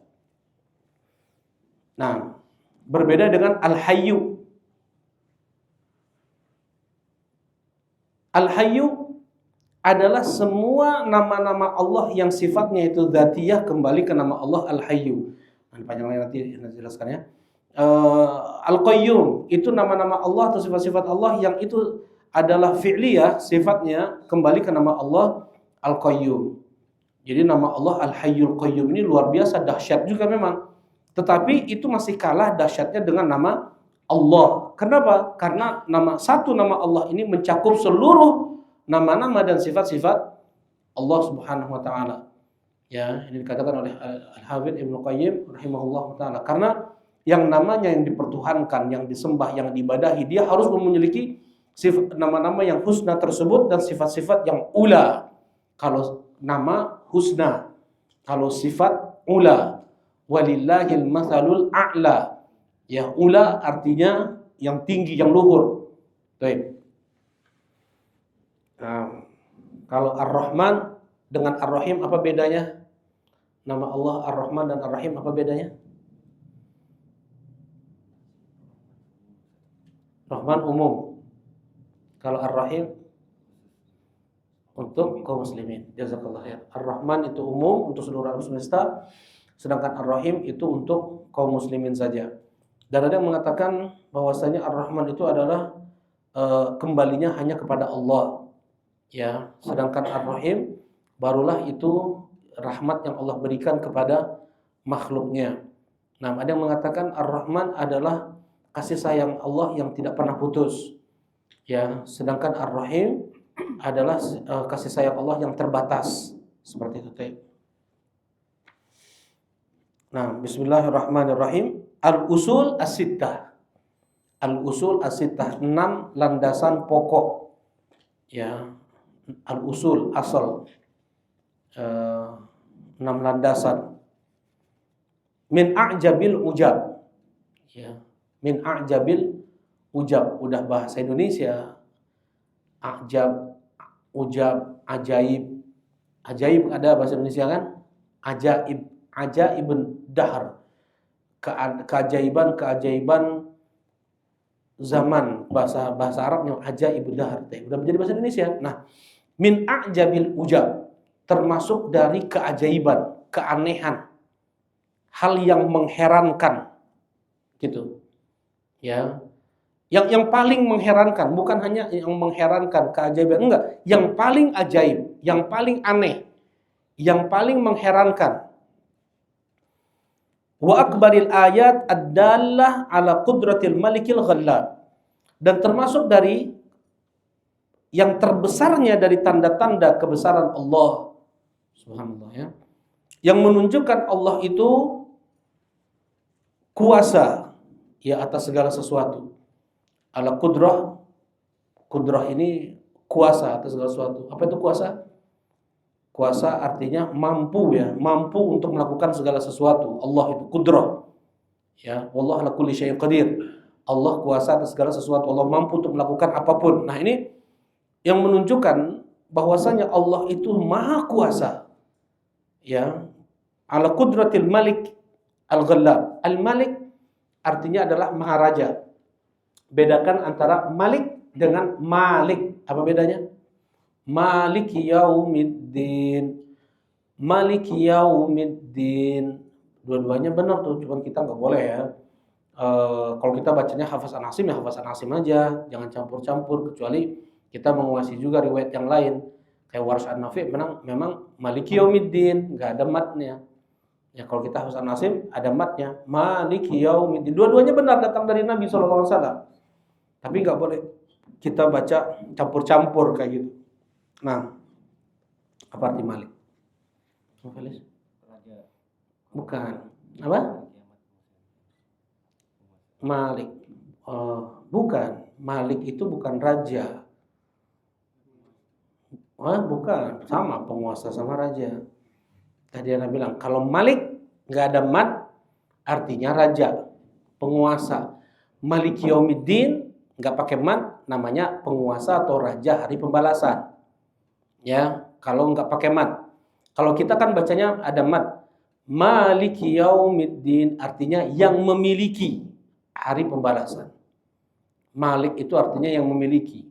Nah, berbeda dengan Al-Hayyu. Al-Hayyu adalah semua nama-nama Allah yang sifatnya itu dzatiyah kembali ke nama Allah Al-Hayyu. Panjang nanti jelaskan ya. Al-Qayyum itu nama-nama Allah atau sifat-sifat Allah yang itu adalah fi'liyah, sifatnya kembali ke nama Allah Al-Qayyum. Jadi nama Allah Al-Hayyul Qayyum ini luar biasa dahsyat juga memang. Tetapi itu masih kalah dahsyatnya dengan nama Allah. Kenapa? Karena satu nama Allah ini mencakup seluruh nama-nama dan sifat-sifat Allah Subhanahu wa taala. Ya, ini dikatakan oleh Al-Hafidz Ibnu Qayyim rahimahullah taala. Karena yang namanya yang dipertuhankan, yang disembah, yang diibadahi, dia harus memiliki sifat nama-nama yang husna tersebut dan sifat-sifat yang ula. Kalau nama husna, kalau sifat ula. Walillahil matsalul a'la. Ya, ula artinya yang tinggi, yang luhur. Baik. Nah, kalau Ar-Rahman dengan Ar-Rahim apa bedanya? Nama Allah Ar-Rahman dan Ar-Rahim apa bedanya? Rahman umum. Kalau Ar-Rahim untuk kaum muslimin. Jazakallah khair. Ar-Rahman itu umum untuk seluruh alam semesta, sedangkan Ar-Rahim itu untuk kaum muslimin saja. Dan ada yang mengatakan bahwasanya Ar-Rahman itu adalah kembalinya hanya kepada Allah. Ya, sedangkan Ar-Rahim barulah itu rahmat yang Allah berikan kepada makhluknya. Nah, ada yang mengatakan Ar-Rahman adalah kasih sayang Allah yang tidak pernah putus. Ya, sedangkan Ar-Rahim adalah kasih sayang Allah yang terbatas. Seperti itu. Nah, bismillahirrahmanirrahim. Al-usul as-sittah. Al-usul as-sittah, 6 landasan pokok. Ya, al-usul asal. eh, 6 landasan. Min a'jabil ujab. Ya, min a'jabil ujab, udah bahasa Indonesia. A'jab, ujab, ajaib. Ajaib ada bahasa Indonesia kan? Ajaib, ajaibun dahr. Keajaiban zaman, bahasa Arabnya ajaibun dahr. Udah menjadi bahasa Indonesia. Nah, min a'jabil ujab, termasuk dari keajaiban, keanehan, hal yang mengherankan, gitu. Ya, yang paling mengherankan, bukan hanya yang mengherankan, keajaiban, enggak, yang paling ajaib, yang paling aneh, yang paling mengherankan. Wa akbaril ayat ad-dallah ala qudratil malikil ghallab, dan termasuk dari yang terbesarnya dari tanda-tanda kebesaran Allah subhanallah, ya, yang menunjukkan Allah itu kuasa, ya, atas segala sesuatu. Ala qudrah, qudrah ini kuasa atas segala sesuatu. Apa itu kuasa? Kuasa artinya mampu, ya, mampu untuk melakukan segala sesuatu. Allah itu qudrah. Ya, wallahu ala kulli syai'in qadir. Allah kuasa atas segala sesuatu. Allah mampu untuk melakukan apapun. Nah, ini yang menunjukkan bahwasanya Allah itu maha kuasa. Ya, ala qudratil malik al-ghallab. Al-malik artinya adalah maharaja. Bedakan antara malik dengan malik. Apa bedanya? Maliki yaumiddin. Maliki yaumiddin. Dua-duanya benar tuh, cuman kita nggak boleh, ya. Kalau kita bacanya Hafaz an-Asim, ya Hafaz an-Asim aja, jangan campur-campur, kecuali kita menguasai juga riwayat yang lain. Kayak Warsh an-Nafi' memang Maliki yaumiddin, nggak ada matnya. Ya, kalau kita Hafaz an-Asim ada matnya, Maliki yaumiddin. Dua-duanya benar datang dari Nabi SAW. Tapi nggak boleh kita baca campur-campur kayak gitu. Nah, apa arti Malik? Raja. Bukan. Apa? Malik. Bukan. Malik itu bukan raja. Bukan. Sama, penguasa sama raja. Tadi Anda bilang, kalau Malik nggak ada mat, artinya raja, penguasa. Maliki yaumiddin nggak pakai mat, namanya penguasa atau raja hari pembalasan. Ya, kalau nggak pakai mat. Kalau kita kan bacanya ada mat. Maliki yaumiddin artinya yang memiliki hari pembalasan. Malik itu artinya yang memiliki.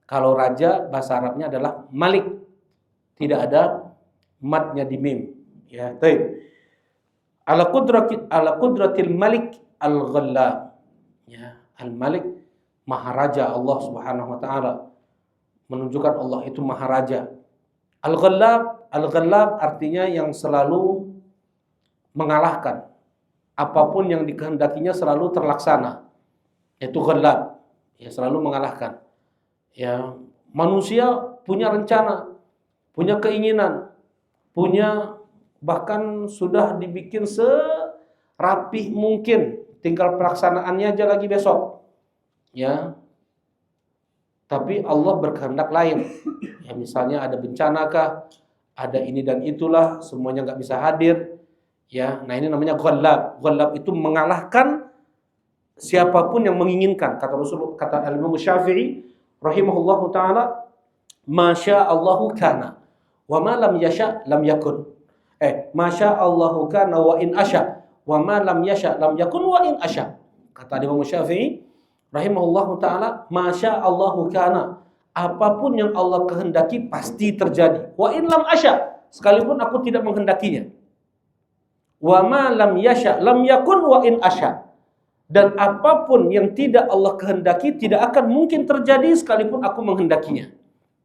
Kalau raja bahasa Arabnya adalah Malik. Tidak ada matnya di mim. Ya, baik. Ala qudratil Malik al-Ghallab. Ya, al-Malik maharaja Allah Subhanahu wa taala. Menunjukkan Allah itu maharaja. Al-Ghallab artinya yang selalu mengalahkan. Apapun yang dikehendakinya selalu terlaksana. Itu Ghallab. Ya, selalu mengalahkan. Ya, manusia punya rencana, punya keinginan, punya bahkan sudah dibikin serapih mungkin, tinggal pelaksanaannya aja lagi besok. Ya. Tapi Allah berkehendak lain. Ya, misalnya ada bencana kah, ada ini dan itulah, semuanya nggak bisa hadir. Ya, nah ini namanya Ghallab. Ghallab itu mengalahkan siapapun yang menginginkan. Kata Rasul, kata Imam Syafi'i rahimahullahu taala, masya Allahu kana wa ma lam yasha lam yakun. Masya Allahu kana wa in asya wa ma lam yasha lam yakun wa in asya. Kata Imam Syafi'i rahimahullahu taala, masya Allahu kana, apapun yang Allah kehendaki pasti terjadi. Wa in lam asya, sekalipun aku tidak menghendakinya. Wa ma lam yasha lam yakun wa in asya. Dan apapun yang tidak Allah kehendaki tidak akan mungkin terjadi sekalipun aku menghendakinya.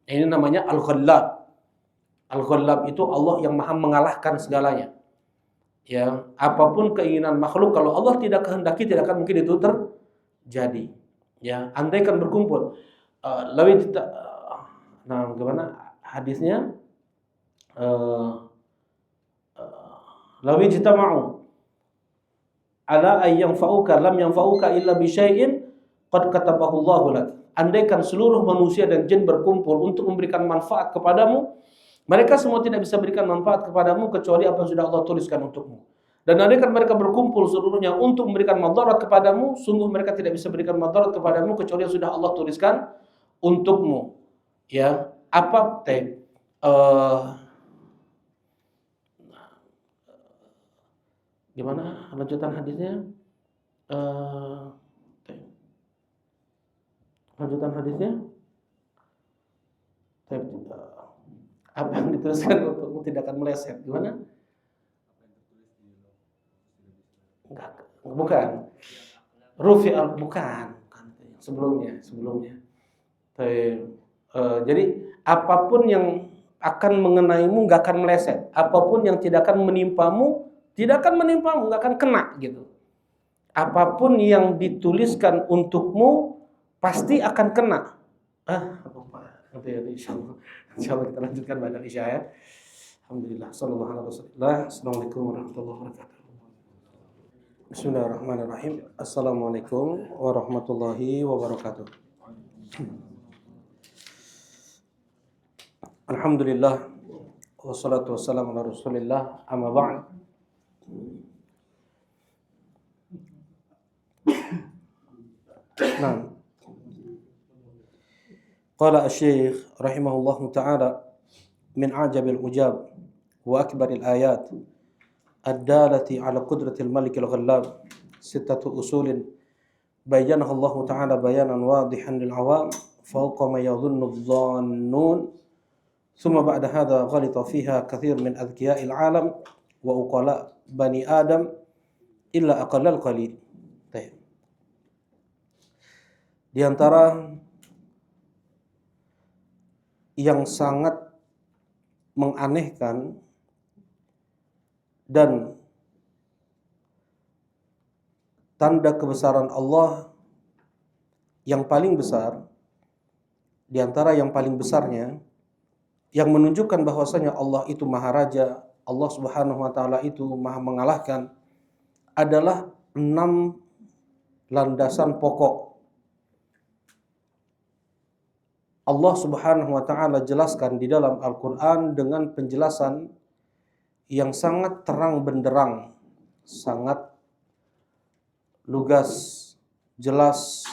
Ini namanya Al-Ghallab. Al-Ghallab itu Allah yang maha mengalahkan segalanya. Ya, apapun keinginan makhluk, kalau Allah tidak kehendaki tidak akan mungkin itu terjadi. Ya, andaikan berkumpul. Nah, gimana hadisnya? Lawi jitama'u ala ay yanfa'uka lam yanfa'uka illa bi syai'in qad katabahu Allahu lak. Andaikan seluruh manusia dan jin berkumpul untuk memberikan manfaat kepadamu, Mereka semua tidak bisa berikan manfaat kepadamu kecuali apa yang sudah Allah tuliskan untukmu. Dan andaikan mereka berkumpul seluruhnya untuk memberikan madarat kepadamu, sungguh mereka tidak bisa berikan madarat kepadamu kecuali yang sudah Allah tuliskan untukmu. Ya, apa teh? Gimana lanjutan hadisnya? Teh. Lanjutan hadisnya? Teh, apa yang dituliskan untukmu tidak akan meleset. Gimana? Enggak, bukan. Rufi'al bukan. Sebelumnya. Jadi apapun yang akan mengenaimu nggak akan meleset. Apapun yang tidak akan menimpamu, nggak akan kena gitu. Apapun yang dituliskan untukmu pasti akan kena. Nanti ya, insyaallah kita lanjutkan pada Isya ya. Alhamdulillah. Sallallahu alaihi wasallam. Assalamualaikum warahmatullahi wabarakatuh. Bismillahirrahmanirrahim. Assalamualaikum warahmatullahi wabarakatuh. Alhamdulillah. Wassalatu wassalamu ala Rasulillah. Amma ba'd. Nah. Qala asy-syekh rahimahullahu ta'ala min ajabil ujab wa akbaril ayat ad-dalati ala qudratil malikil ghallab sittatu usulin bayyanaha Allah ta'ala bayanan wadihan lil awam fawqa ma yadhunnu adh-dhannun thumma ba'da hadha ghalita fiha kathir min adhkiya'il alam wa uqala bani adam illa aqallal qalil. Di antara yang sangat menganehkan dan tanda kebesaran Allah yang paling besar, di antara yang paling besarnya yang menunjukkan bahwasanya Allah itu Maha Raja, Allah Subhanahu wa taala itu Maha mengalahkan adalah 6 landasan pokok. Allah Subhanahu wa taala jelaskan di dalam Al-Qur'an dengan penjelasan yang sangat terang benderang, sangat lugas, jelas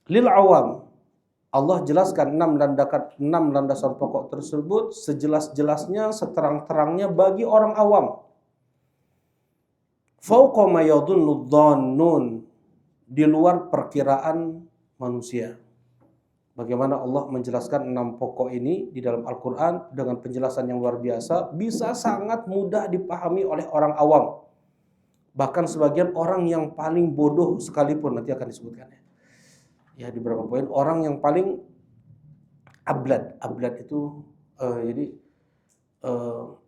lil awam. Allah jelaskan 6 landasan pokok tersebut sejelas-jelasnya, seterang-terangnya bagi orang awam. Fauqa ma yadhunnu dhannun, di luar perkiraan manusia. Bagaimana Allah menjelaskan 6 pokok ini di dalam Al-Quran dengan penjelasan yang luar biasa, bisa sangat mudah dipahami oleh orang awam. Bahkan sebagian orang yang paling bodoh sekalipun, nanti akan disebutkan ya di beberapa poin. Orang yang paling ablad itu jadi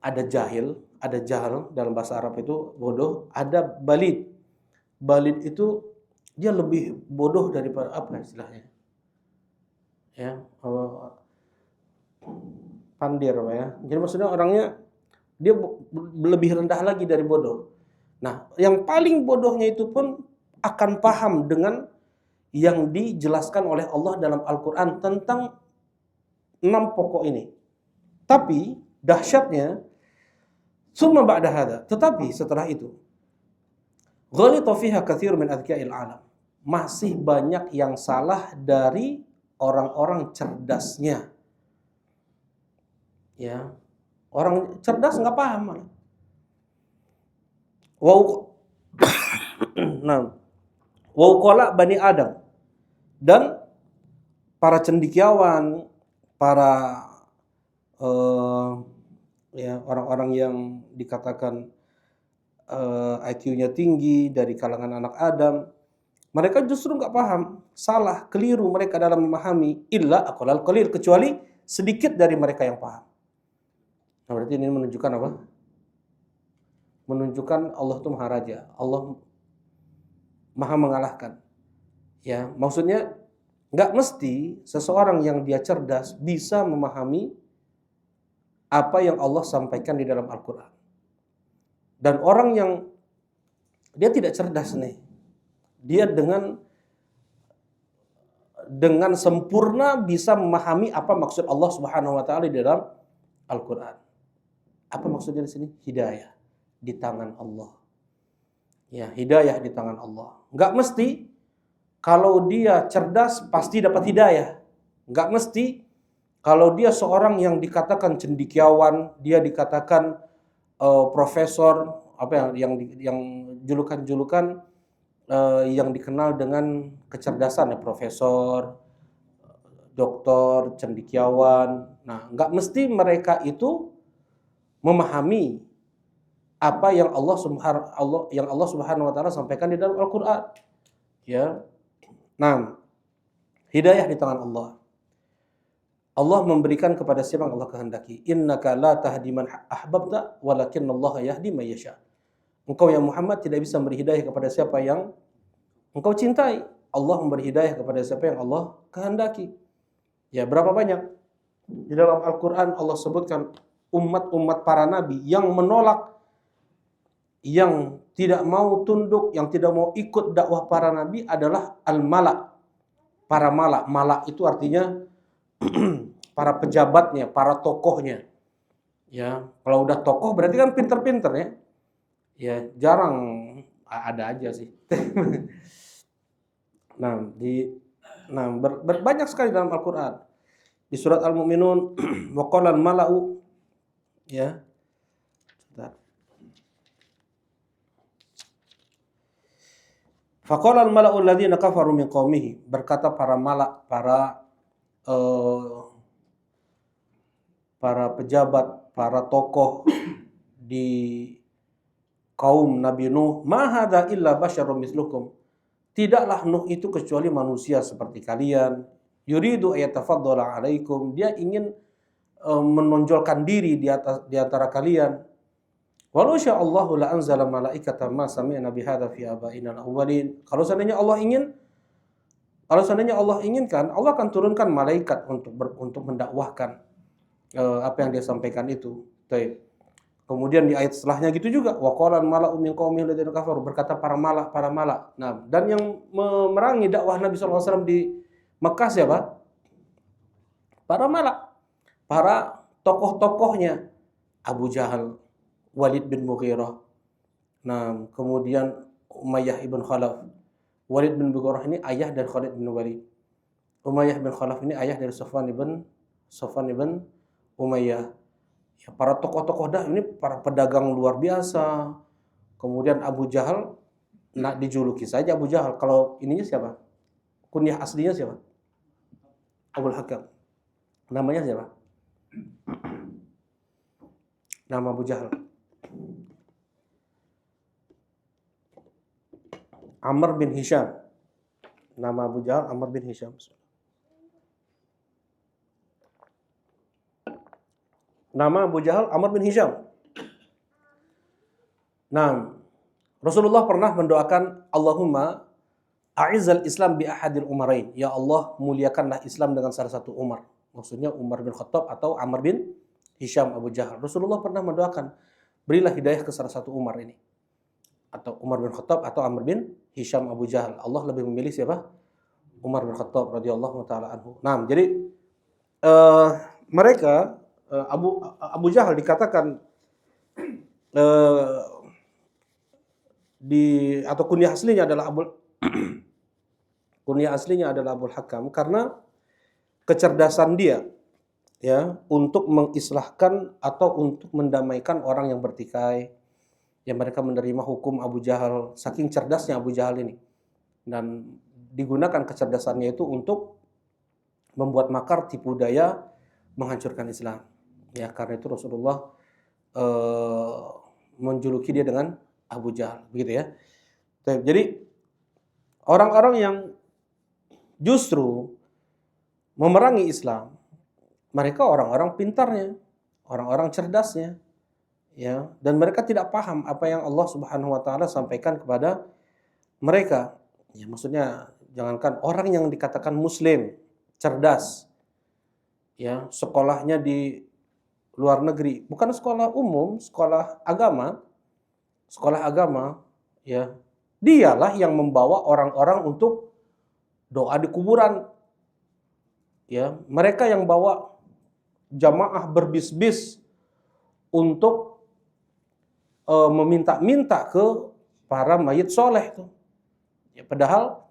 ada jahil dalam bahasa Arab itu bodoh, ada balid. Balid itu dia lebih bodoh daripada apa istilahnya? Ya, pandir apa ya. Jadi maksudnya orangnya dia lebih rendah lagi dari bodoh. Nah, yang paling bodohnya itu pun akan paham dengan yang dijelaskan oleh Allah dalam Al-Quran tentang 6 pokok ini. Tapi dahsyatnya summa ba'da hadza, tetapi setelah itu ghalita fiha katsir min adhkiya'il alam. Masih banyak yang salah dari orang-orang cerdasnya. Ya. Orang cerdas enggak paham. Wa qala bani Adam, dan para cendekiawan, para orang-orang yang dikatakan IQ-nya tinggi dari kalangan anak Adam, mereka justru nggak paham, salah, keliru mereka dalam memahami illa aqallal qalil, kecuali sedikit dari mereka yang paham. Nah, berarti ini menunjukkan apa? Menunjukkan Allah itu Maha Raja, Allah Maha mengalahkan. Ya, maksudnya nggak mesti seseorang yang dia cerdas bisa memahami apa yang Allah sampaikan di dalam Al-Quran. Dan orang yang dia tidak cerdas nih, dia dengan sempurna bisa memahami apa maksud Allah Subhanahu wa taala di dalam Al-Quran. Apa maksudnya di sini? Hidayah di tangan Allah. Ya, hidayah di tangan Allah. Nggak mesti kalau dia cerdas pasti dapat hidayah. Nggak mesti kalau dia seorang yang dikatakan cendekiawan, dia dikatakan profesor, apa yang julukan-julukan yang dikenal dengan kecerdasan, ya, profesor, doktor, cendekiawan. Nah, nggak mesti mereka itu memahami apa yang Allah Subhanahu wa taala sampaikan di dalam Al-Qur'an. Ya. Nah, hidayah di tangan Allah. Allah memberikan kepada siapa yang Allah kehendaki. Innaka la tahdi man ahbabta walakinallaha yahdi man yasha. Engkau ya Muhammad tidak bisa memberi hidayah kepada siapa yang engkau cintai. Allah memberi hidayah kepada siapa yang Allah kehendaki. Ya, berapa banyak di dalam Al-Qur'an Allah sebutkan umat-umat para nabi yang menolak, yang tidak mau tunduk, yang tidak mau ikut dakwah para nabi adalah al-mala'. Para mala'. Mala' itu artinya para pejabatnya, para tokohnya. Ya, kalau udah tokoh berarti kan pinter-pinter ya. Ya, jarang ada aja sih. Banyak sekali dalam Al-Qur'an. Di surat Al-Mu'minun wa qala al-mala'u, ya. Faqala al-mala'u alladziina kafaru min qaumihi, berkata para mala', para pejabat, para tokoh di kaum Nabi Nuh, ma hadza illa basyarun mislukum. Tidaklah Nuh itu kecuali manusia seperti kalian. Yuridu ayatafaddala alaikum, dia ingin menonjolkan diri di antara kalian. Walau sya'allahu la anzala malaikatan ma sami'na bihadza fi abaina al-awwalin. Kalau seandainya Allah inginkan, Allah akan turunkan malaikat untuk mendakwahkan apa yang dia sampaikan itu. Baik. Kemudian di ayat setelahnya gitu juga, wa qala al-mala'u min qaumihi alladziina kafaru, berkata para mala'. Nah, dan yang memerangi dakwah Nabi sallallahu alaihi wasallam di Mekah siapa? Para mala', para tokoh-tokohnya, Abu Jahal, Walid bin Mughirah. Nah, kemudian Umayyah ibn Khalaf. Walid bin Mughirah ini ayah dari Khalid bin Walid. Umayyah bin Khalaf ini ayah dari Safwan ibn Umayyah. Ya, para tokoh-tokoh ini para pedagang luar biasa. Kemudian Abu Jahal, nah dijuluki saja Abu Jahal. Kalau ininya siapa? Kunyah aslinya siapa? Abul Hakam. Namanya siapa? Nama Abu Jahal. Amr bin Hisham. Nama Abu Jahal Amr bin Hisham. Nama Abu Jahal Amr bin Hisham. Nah, Rasulullah pernah mendoakan, Allahumma a'izzal Islam bi ahadil umarain. Ya Allah, muliakanlah Islam dengan salah satu Umar. Maksudnya Umar bin Khattab atau Amr bin Hisham Abu Jahal. Rasulullah pernah mendoakan, berilah hidayah ke salah satu Umar ini. Atau Umar bin Khattab atau Amr bin Hisham Abu Jahal. Allah lebih memilih siapa? Umar bin Khattab radhiyallahu taala anhu. Nah, jadi mereka Abu Jahal dikatakan atau kunyah aslinya adalah Abul Hakam karena kecerdasan dia, ya, untuk mengislahkan atau untuk mendamaikan orang yang bertikai. Ya, mereka menerima hukum Abu Jahal, saking cerdasnya Abu Jahal ini. Dan digunakan kecerdasannya itu untuk membuat makar, tipu daya, menghancurkan Islam. Ya, karena itu Rasulullah menjuluki dia dengan Abu Jahal, begitu ya. Jadi orang-orang yang justru memerangi Islam, mereka orang-orang pintarnya, orang-orang cerdasnya, ya, dan mereka tidak paham apa yang Allah Subhanahu wa taala sampaikan kepada mereka. Ya, maksudnya jangankan orang yang dikatakan muslim, cerdas, ya, sekolahnya di luar negeri, bukan sekolah umum, sekolah agama, ya, dialah yang membawa orang-orang untuk doa di kuburan. Ya, mereka yang bawa jamaah berbis-bis untuk meminta-minta ke para mayit soleh itu. Ya, padahal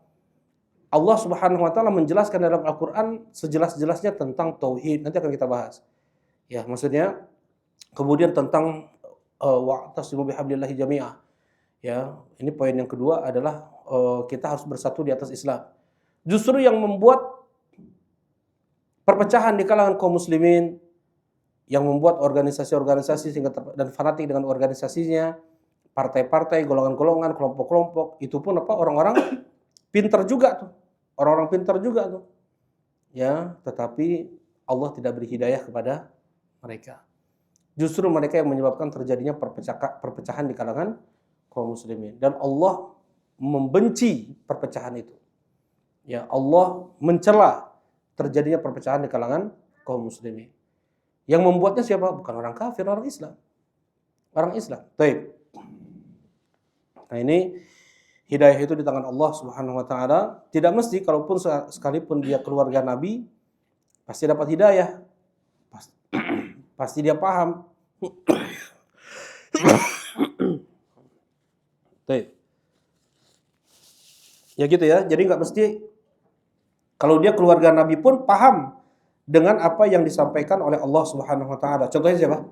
Allah Subhanahu wa taala menjelaskan dalam Al-Qur'an sejelas-jelasnya tentang tauhid. Nanti akan kita bahas. Ya, maksudnya kemudian tentang wa'tasimu bihablillahi jami'ah. Ya, ini poin yang kedua adalah kita harus bersatu di atas Islam. Justru yang membuat perpecahan di kalangan kaum muslimin, yang membuat organisasi-organisasi dan fanatik dengan organisasinya, partai-partai, golongan-golongan, kelompok-kelompok, itu pun orang-orang pintar juga tuh. Orang-orang pintar juga tuh. Ya, tetapi Allah tidak beri hidayah kepada mereka. Justru mereka yang menyebabkan terjadinya perpecahan di kalangan kaum muslimin, dan Allah membenci perpecahan itu. Ya, Allah mencela terjadinya perpecahan di kalangan kaum muslimin. Yang membuatnya siapa? Bukan orang kafir, orang Islam. Orang Islam. Baik. Nah, ini hidayah itu di tangan Allah Subhanahu wa taala. Tidak mesti, kalaupun sekalipun dia keluarga Nabi, pasti dapat hidayah. Pasti dia paham. Baik. Ya gitu ya. Jadi nggak mesti kalau dia keluarga Nabi pun paham dengan apa yang disampaikan oleh Allah Subhanahu wa taala. Contohnya siapa?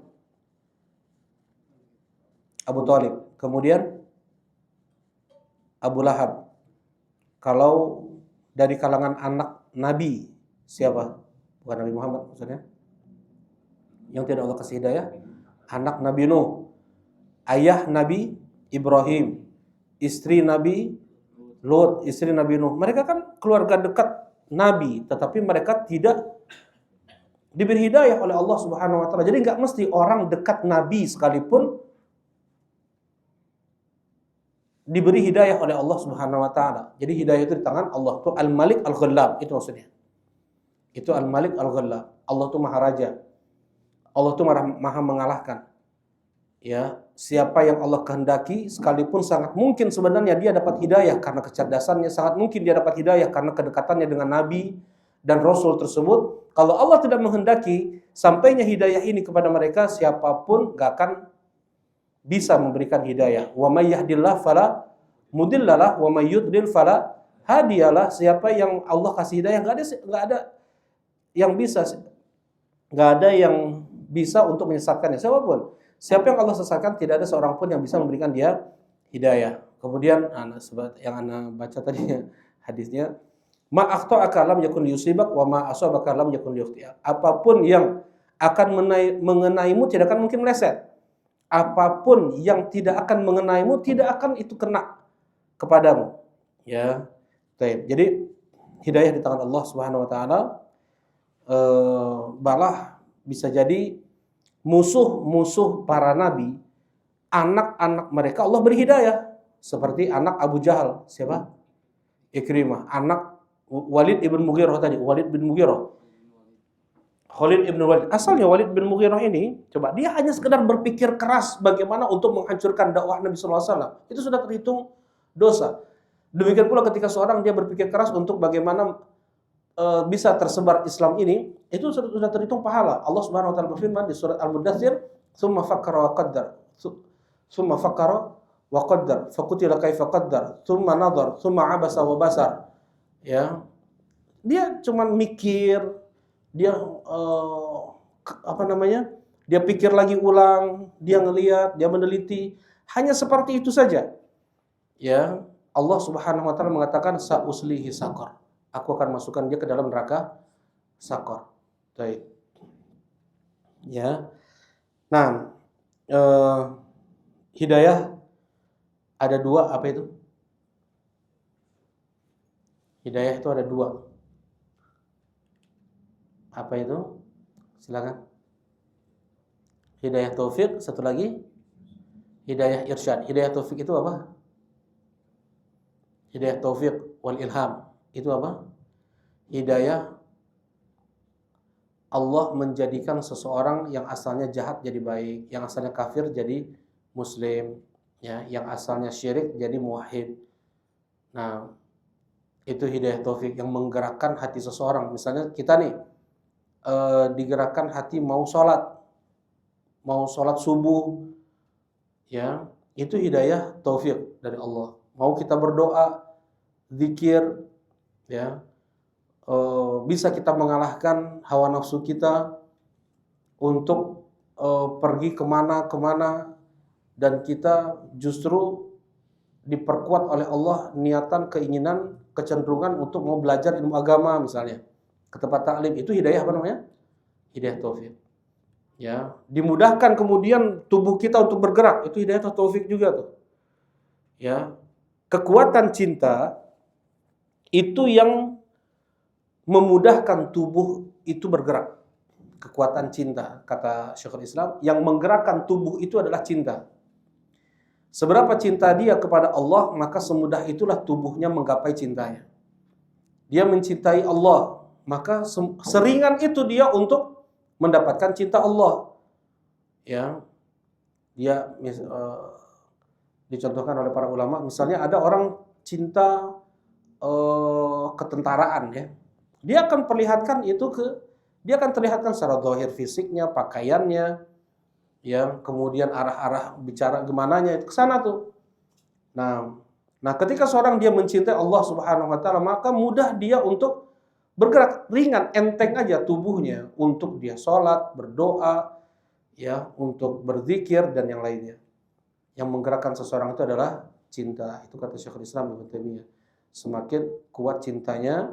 Abu Thalib. Kemudian Abu Lahab. Kalau dari kalangan anak Nabi, siapa? Bukan Nabi Muhammad maksudnya. Yang tidak Allah kasih hidayah, anak Nabi Nuh, ayah Nabi Ibrahim, istri Nabi Lut, istri Nabi Nuh. Mereka kan keluarga dekat Nabi, tetapi mereka tidak diberi hidayah oleh Allah Subhanahu wa taala. Jadi nggak mesti orang dekat Nabi sekalipun diberi hidayah oleh Allah Subhanahu wa taala. Jadi hidayah itu di tangan Allah, itu Al-Malik Al-Ghallab, itu maksudnya. Itu Al-Malik Al-Ghallab. Allah itu Maha Raja. Allah itu Maha mengalahkan. Ya, siapa yang Allah kehendaki, sekalipun sangat mungkin sebenarnya dia dapat hidayah karena kecerdasannya, sangat mungkin dia dapat hidayah karena kedekatannya dengan Nabi dan Rasul tersebut. Kalau Allah tidak menghendaki sampainya hidayah ini kepada mereka, siapapun gak akan bisa memberikan hidayah. Wa may yahdillahu fala mudhillalah wa may yudlil fala hadiyalah. Siapa yang Allah kasih hidayah, nggak ada yang bisa untuk menyesatkannya, siapapun. Siapa yang Allah sesatkan, tidak ada seorang pun yang bisa memberikan dia hidayah. Kemudian yang anak baca tadi hadisnya, ma akhta'aka lam yakun yusibak wa ma asabaka lam yakun yukhti'ak. Apapun yang akan mengenaimu tidak akan mungkin meleset. Apapun yang tidak akan mengenaimu tidak akan itu kena kepadamu. Ya. Jadi hidayah di tangan Allah Subhanahu wa taala. Balah bisa jadi musuh-musuh para nabi, anak-anak mereka Allah beri hidayah. Seperti anak Abu Jahal, siapa? Ikrimah. Anak Walid ibn Mughirah tadi, Walid bin Mughirah. Khalid ibn Walid. Asalnya Walid bin Mughirah ini, coba dia hanya sekedar berpikir keras bagaimana untuk menghancurkan dakwah Nabi SAW. Itu sudah terhitung dosa. Demikian pula ketika seorang dia berpikir keras untuk bagaimana bisa tersebar Islam ini, itu sudah terhitung pahala. Allah Subhanahu wa taala berfirman di surat Al-Mudaththir, "Tsumma fakkara wa qaddar." Tsumma fakkara wa qaddar, faqutila kaifa qaddar, tsumma nadhar, tsumma abasa wa basar. Ya. Dia cuman mikir, dia dia pikir lagi ulang, dia ngelihat, dia meneliti, hanya seperti itu saja. Ya, Allah Subhanahu wa taala mengatakan sa'uslihi saqar. Aku akan masukkan dia ke dalam neraka Sakor. Baik. Ya. Nah, hidayah ada dua, apa itu? Hidayah itu ada dua. Apa itu? Silakan. Hidayah taufik, satu lagi hidayah irsyad. Hidayah taufik itu apa? Hidayah taufik wal ilham. Itu apa? Hidayah Allah menjadikan seseorang yang asalnya jahat jadi baik, yang asalnya kafir jadi muslim, ya, yang asalnya syirik jadi muwahhid. Nah, itu hidayah taufik yang menggerakkan hati seseorang. Misalnya kita nih, digerakkan hati mau sholat subuh, ya, itu hidayah taufik dari Allah. Mau kita berdoa, zikir, ya, bisa kita mengalahkan hawa nafsu kita untuk pergi kemana-kemana, dan kita justru diperkuat oleh Allah niatan, keinginan, kecenderungan untuk mau belajar ilmu agama misalnya ke tempat taklim. Itu hidayah apa namanya? Hidayah taufik. Ya, dimudahkan kemudian tubuh kita untuk bergerak, itu hidayah taufik juga tuh. Ya, kekuatan cinta itu yang memudahkan tubuh itu bergerak. Kekuatan cinta, kata Syekhul Islam, yang menggerakkan tubuh itu adalah cinta. Seberapa cinta dia kepada Allah, maka semudah itulah tubuhnya menggapai cintanya. Dia mencintai Allah, maka seringan itu dia untuk mendapatkan cinta Allah. Ya, dia dicontohkan oleh para ulama, misalnya ada orang cinta ketentaraan, ya. Dia akan perlihatkan itu dia akan terlihatkan secara zahir fisiknya, pakaiannya, ya, kemudian arah-arah bicara gimananya itu ke sana tuh. Nah, ketika seorang dia mencintai Allah Subhanahu wa taala, maka mudah dia untuk bergerak, ringan, enteng aja tubuhnya untuk dia sholat, berdoa, ya, untuk berzikir dan yang lainnya. Yang menggerakkan seseorang itu adalah cinta. Itu kata Syekhul Islam Ibnu Taimiyah. Semakin kuat cintanya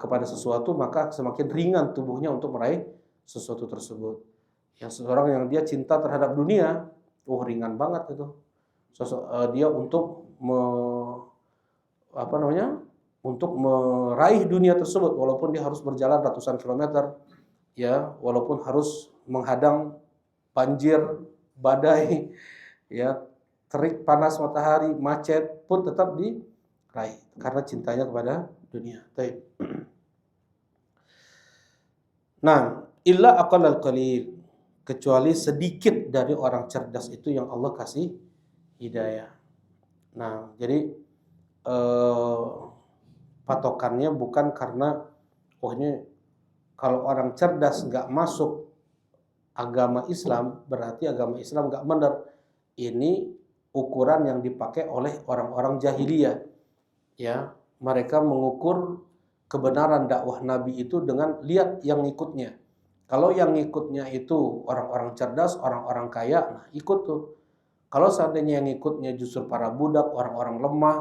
kepada sesuatu, maka semakin ringan tubuhnya untuk meraih sesuatu tersebut. Yang seseorang yang dia cinta terhadap dunia, ringan banget itu. Dia untuk untuk meraih dunia tersebut, walaupun dia harus berjalan ratusan kilometer, ya, walaupun harus menghadang banjir, badai, ya, terik panas matahari, macet, pun tetap diraih karena cintanya kepada dunia. Baik. Nah, illa aqallal qalil, kecuali sedikit dari orang cerdas itu yang Allah kasih hidayah. Nah, jadi patokannya bukan karena ini kalau orang cerdas nggak masuk agama Islam, berarti agama Islam nggak benar. Ini ukuran yang dipakai oleh orang-orang jahiliyah. Ya, mereka mengukur kebenaran dakwah Nabi itu dengan lihat yang ngikutnya. Kalau yang ngikutnya itu orang-orang cerdas, orang-orang kaya, nah ikut tuh. Kalau seandainya yang ngikutnya justru para budak, orang-orang lemah,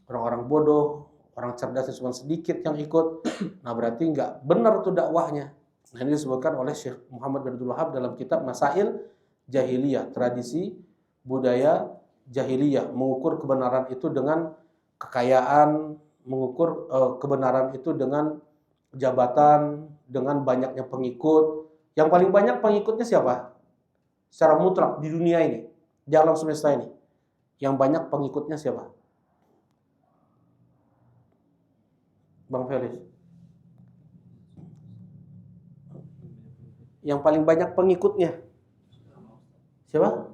orang-orang bodoh, orang cerdasnya cuma sedikit yang ikut, nah berarti nggak benar tuh dakwahnya. Nah, ini disebutkan oleh Syekh Muhammad bin Abdul Wahhab dalam kitab Masail Jahiliyah, tradisi budaya jahiliyah, mengukur kebenaran itu dengan kekayaan, mengukur kebenaran itu dengan jabatan, dengan banyaknya pengikut. Yang paling banyak pengikutnya siapa? Secara mutlak di dunia ini, di alam semesta ini, yang banyak pengikutnya siapa? Bang Felis. Yang paling banyak pengikutnya siapa?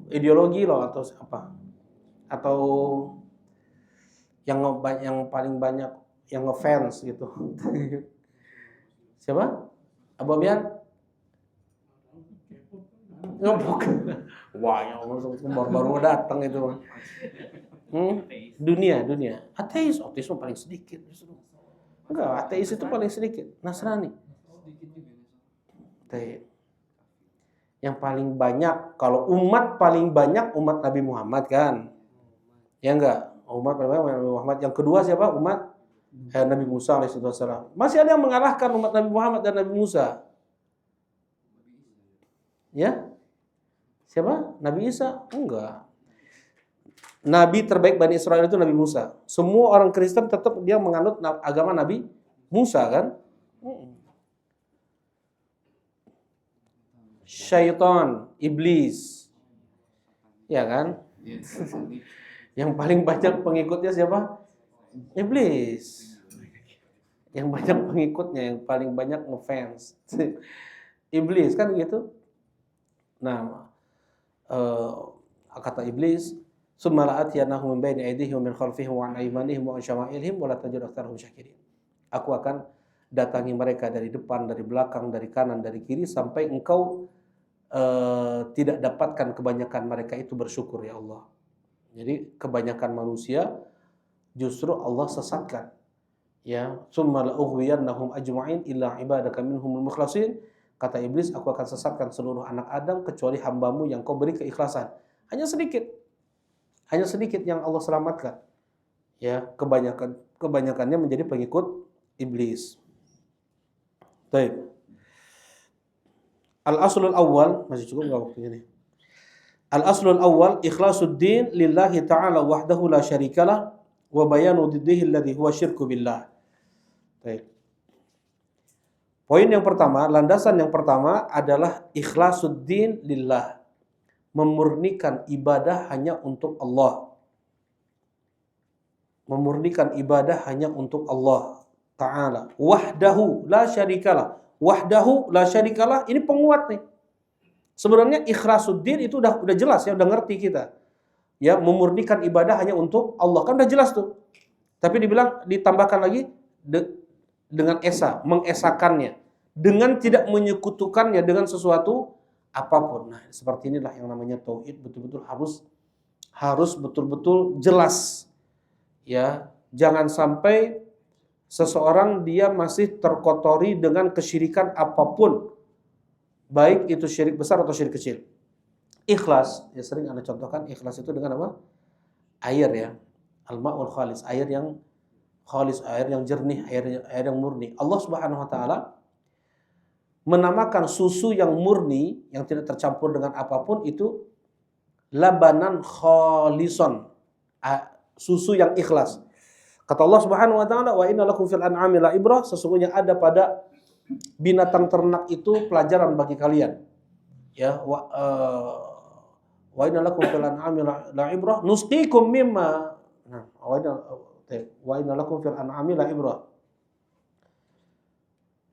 Ideologi loh atau apa? Atau yang paling banyak yang ngefans gitu. Siapa? Abu Abian? Bukan. Wah, ya baru datang itu. Dunia. Ateis paling sedikit. Enggak, ateis itu paling sedikit. Nasrani. Yang paling banyak, kalau umat paling banyak umat Nabi Muhammad kan? Ya enggak? Umat paling banyak Nabi Muhammad. Yang kedua siapa? Umat Nabi Musa alaihissalam. Masih ada yang mengalahkan umat Nabi Muhammad dan Nabi Musa. Ya? Siapa? Nabi Isa? Enggak. Nabi terbaik Bani Israel itu Nabi Musa. Semua orang Kristen tetap dia menganut agama Nabi Musa kan? Syaitan, iblis. Ya kan? Yang paling banyak pengikutnya siapa? Iblis. Yang banyak pengikutnya, yang paling banyak ngefans. Iblis kan gitu. Nah, kata iblis, "Summa la'atiyanahum min baini aydihim wa min khalfihim wa an aymanihim wa an syama'ilihim wa la tajidu aktsarahum syakirin." Aku akan datangi mereka dari depan, dari belakang, dari kanan, dari kiri sampai engkau tidak dapatkan kebanyakan mereka itu bersyukur ya Allah. Jadi kebanyakan manusia justru Allah sesatkan. Ya, summa la'ughwiyannahum ajma'in illa ibadaka minhumul mukhlasin. Kata iblis, aku akan sesatkan seluruh anak Adam kecuali hambamu yang kau beri keikhlasan. Hanya sedikit yang Allah selamatkan. Ya, kebanyakannya menjadi pengikut iblis. Baik. Al-aslul awal, masih cukup enggak waktunya nih? Al-aslul awal ikhlasuddin lillahi ta'ala wahdahu la syarikalah wa bayanu diddihi alladhi huwa syirku billah. Baik. Poin yang pertama, landasan yang pertama adalah ikhlasuddin lillah. Memurnikan ibadah hanya untuk Allah. Memurnikan ibadah hanya untuk Allah Ta'ala. Wahdahu la syarikalah. Wahdahu la syarikalah, ini penguat nih. Sebenarnya ikhlasuddin itu udah jelas ya, udah ngerti kita. Ya, memurnikan ibadah hanya untuk Allah, kan udah jelas tuh. Tapi ditambahkan lagi dengan esa, mengesakannya, dengan tidak menyekutukannya dengan sesuatu apapun. Nah, seperti inilah yang namanya tauhid, betul-betul harus betul-betul jelas. Ya, jangan sampai seseorang dia masih terkotori dengan kesyirikan apapun, baik itu syirik besar atau syirik kecil. Ikhlas, ya sering Anda contohkan ikhlas itu dengan apa? Air ya, al-ma'ul khalis, air yang khalis, air yang jernih, air yang murni. Allah Subhanahu wa taala menamakan susu yang murni, yang tidak tercampur dengan apapun itu labanan khalison, susu yang ikhlas. Kata Allah Subhanahu wa taala, wa inna lakum fil an'ami la ibrah, sesungguhnya ada pada binatang ternak itu pelajaran bagi kalian. Ya, wa inna lakum fil an'ami la ibrah, nusqikum mimma, nah, wa inna lakum fil an'ami la ibrah.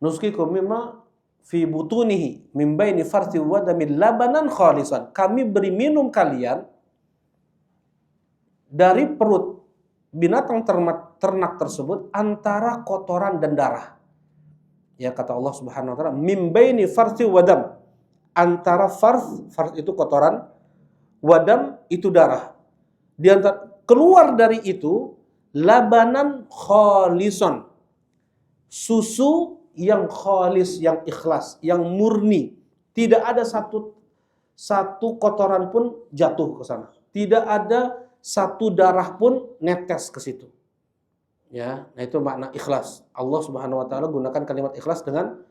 Nusqikum mimma fi butunihi min baini farthi wa damin labanan khalisan. Kami beri minum kalian dari perut binatang ternak tersebut antara kotoran dan darah. Ya, kata Allah Subhanahu wa taala, min baini farthi wa dam. Antara farth itu kotoran, wadam itu darah. Di antara keluar dari itu labanan khalison. Susu yang khalis, yang ikhlas, yang murni. Tidak ada satu kotoran pun jatuh ke sana. Tidak ada satu darah pun netes ke situ. Ya, nah itu makna ikhlas. Allah Subhanahu wa taala gunakan kalimat ikhlas dengan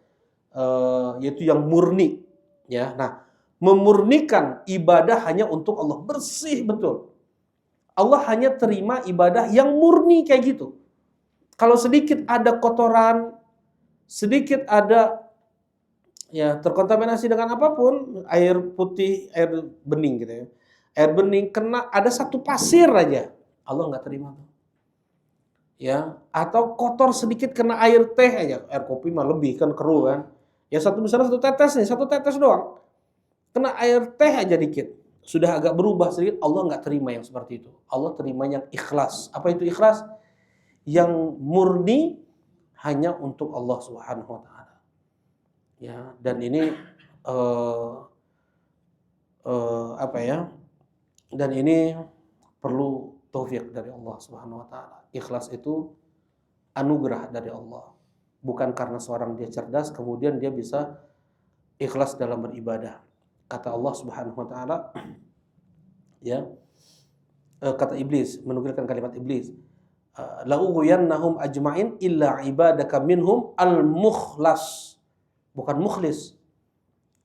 yaitu yang murni. Ya, nah, memurnikan ibadah hanya untuk Allah, bersih betul. Allah hanya terima ibadah yang murni kayak gitu. Kalau sedikit ada kotoran, sedikit ada ya terkontaminasi dengan apapun, air putih, air bening gitu ya. Air bening kena ada satu pasir aja, Allah nggak terima. Ya, atau kotor sedikit kena air teh aja, air kopi mah lebih kan keruh kan. Ya misalnya satu tetes doang. Kena air teh aja dikit, sudah agak berubah sedikit, Allah nggak terima yang seperti itu. Allah terima yang ikhlas. Apa itu ikhlas? Yang murni hanya untuk Allah Subhanahu wa taala. Ya, dan ini apa ya? Dan ini perlu taufik dari Allah Subhanahu wa taala. Ikhlas itu anugerah dari Allah. Bukan karena seorang dia cerdas kemudian dia bisa ikhlas dalam beribadah. Kata Allah Subhanahu wa taala, ya, kata iblis, menukilkan kalimat iblis, la'ughwiyannahum ajma'in illa ibadaka minhum al-mukhlas, bukan mukhlis.